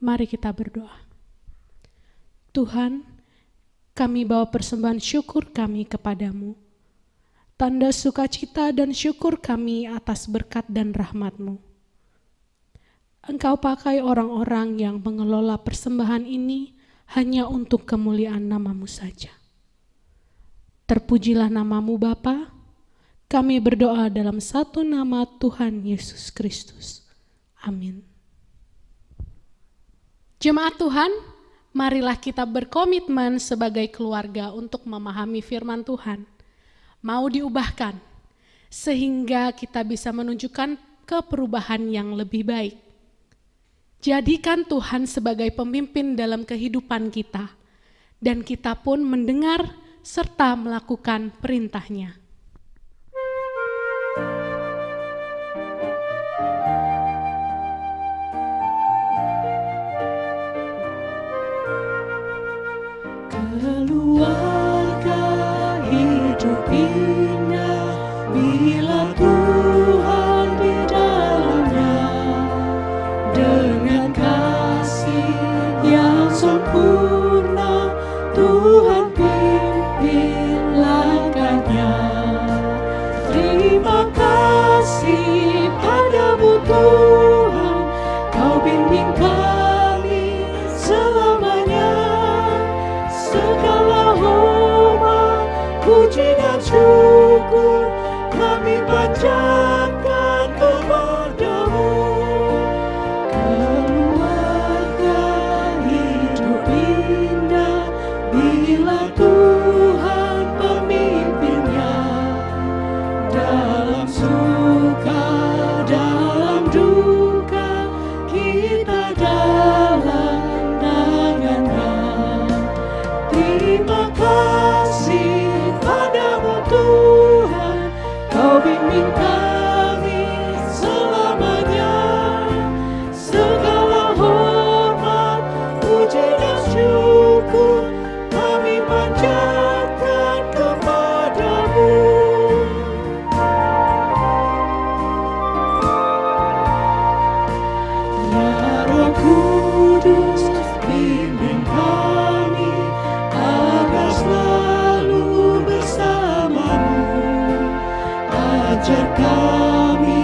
Mari kita berdoa. Tuhan, kami bawa persembahan syukur kami kepadamu. Tanda sukacita dan syukur kami atas berkat dan rahmat-Mu. Engkau pakai orang-orang yang mengelola persembahan ini hanya untuk kemuliaan nama-Mu saja. Terpujilah nama-Mu Bapa. Kami berdoa dalam satu nama Tuhan Yesus Kristus. Amin. Jemaat Tuhan, marilah kita berkomitmen sebagai keluarga untuk memahami firman Tuhan. Mau diubahkan, sehingga kita bisa menunjukkan keperubahan yang lebih baik. Jadikan Tuhan sebagai pemimpin dalam kehidupan kita, dan kita pun mendengar serta melakukan perintah-Nya. Keluarga hidup indah bila Tuhan di dalamnya, dengan kasih yang sempurna Tuhan pimpin langkahnya. Terima kasih padamu Tuhan, Kau bimbing kami selamanya. Segala hormat, puji dan syukur kami panjatkan kepadamu. Keluarga hidup indah bila Tuhan pemimpinnya, dalam suka, dalam duka, kita dalam tangan-Nya. Terima kasih padamu Tuhan, Kau bimbing kami selamanya. Segala hormat, puji dan syukur kami panjatkan kepadamu. Ya Roh Kudus, bimbing kami agar selalu bersama-Mu. Ajar kami,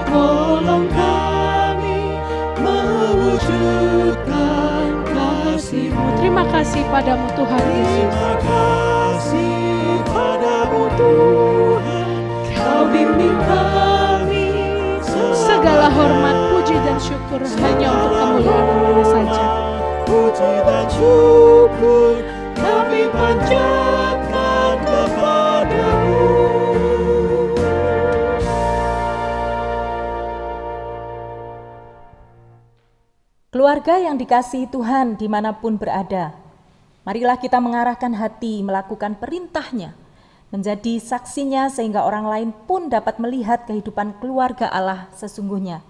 tolong kami mewujudkan kasih-Mu. Terima kasih padamu Tuhan Yesus. Terima kasih padamu Tuhan, Kau bimbing kami Segala hormat, puji dan syukur hanya untuk kemuliaan-Mu saja. Puji dan syukur kami panjatkan kepadamu. Keluarga yang dikasihi Tuhan dimanapun berada, marilah kita mengarahkan hati melakukan perintah-Nya, menjadi saksinya sehingga orang lain pun dapat melihat kehidupan keluarga Allah sesungguhnya.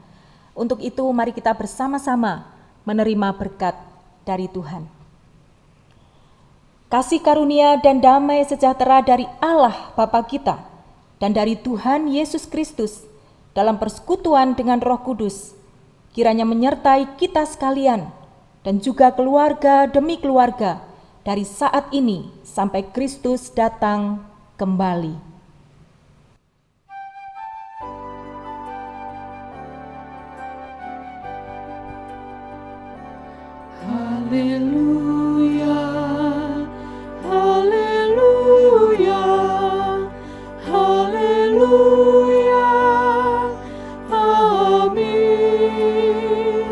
Untuk itu mari kita bersama-sama menerima berkat dari Tuhan. Kasih karunia dan damai sejahtera dari Allah Bapa kita dan dari Tuhan Yesus Kristus dalam persekutuan dengan Roh Kudus kiranya menyertai kita sekalian dan juga keluarga demi keluarga dari saat ini sampai Kristus datang kembali. Haleluya, haleluya, haleluya, amin.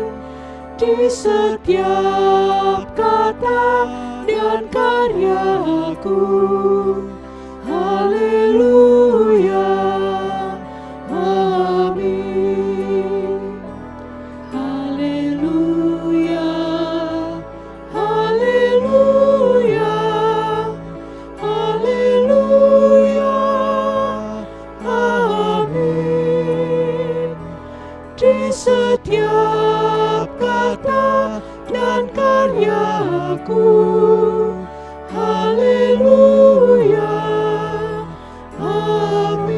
Di setiap kata dan karyaku, haleluya, amin. Haleluya, haleluya, haleluya, amin. Di setiap kata dan karyaku, haleluya, amin.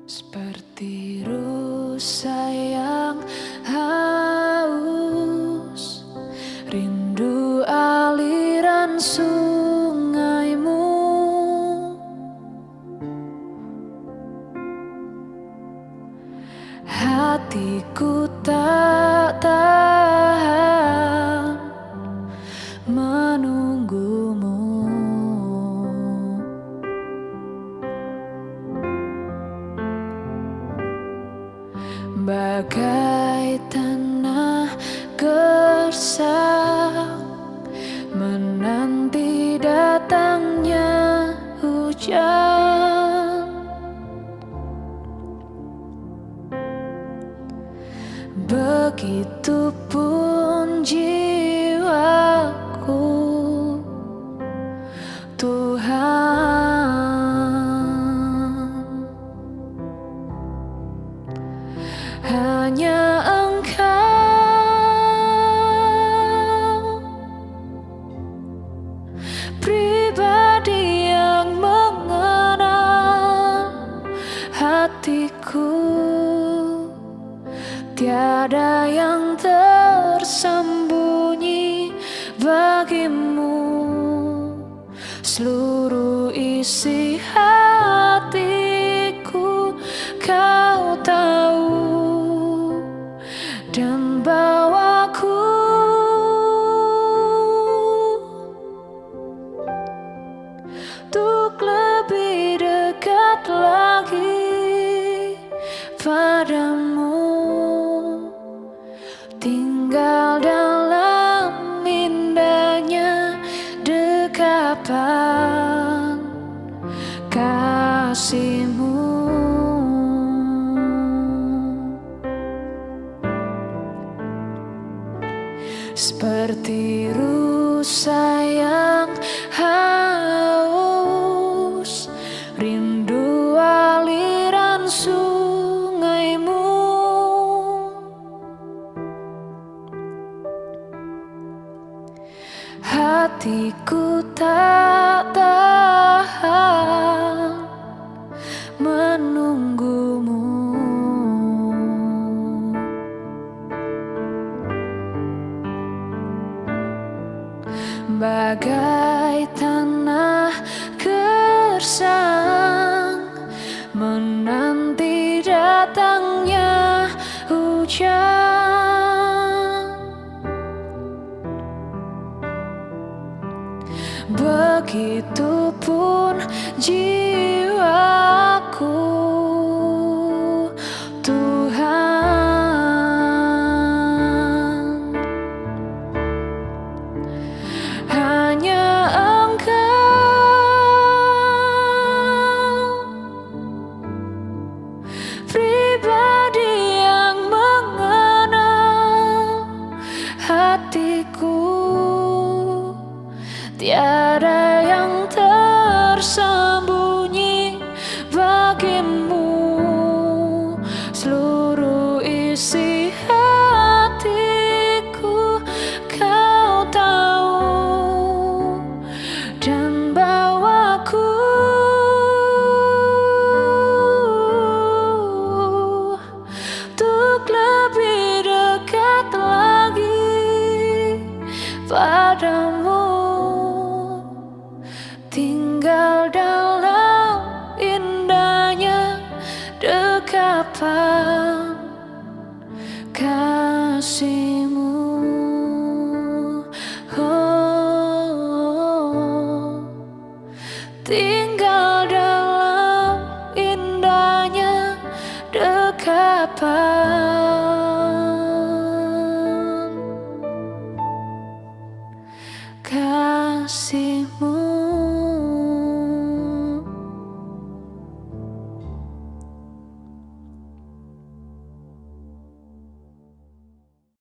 Seperti rusa yang haus, rindu aliran sungaimu. Hatiku tak tahan menunggumu. Bagai tanah gersang menanti datangnya hujan. Begitupun jiwaku, Tuhan. Hanya Engkau pribadi yang mengenal hatiku. Tiada yang tersembunyi bagimu, seluruh isi hatiku Kau tahu. Dan bawaku untuk lebih dekat lagi padamu, tinggal dalam indahnya dekapan kasih-Mu. Seperti rusa yang haus, rindu aliran sungaimu. Hatiku tak tahan menunggumu. Bagai tanah gersang menanti datangnya hujan. Begitupun jiwaku, Tuhan. Hanya Engkau pribadi yang mengenal hatiku. Tiada yang tersembunyi bagimu, seluruh isi hatiku Kau tahu. Dan bawaku untuk lebih dekat lagi padamu, tinggal dalam indahnya dekapan kasih-Mu. Oh, tinggal dalam indahnya dekapan kasih-Mu.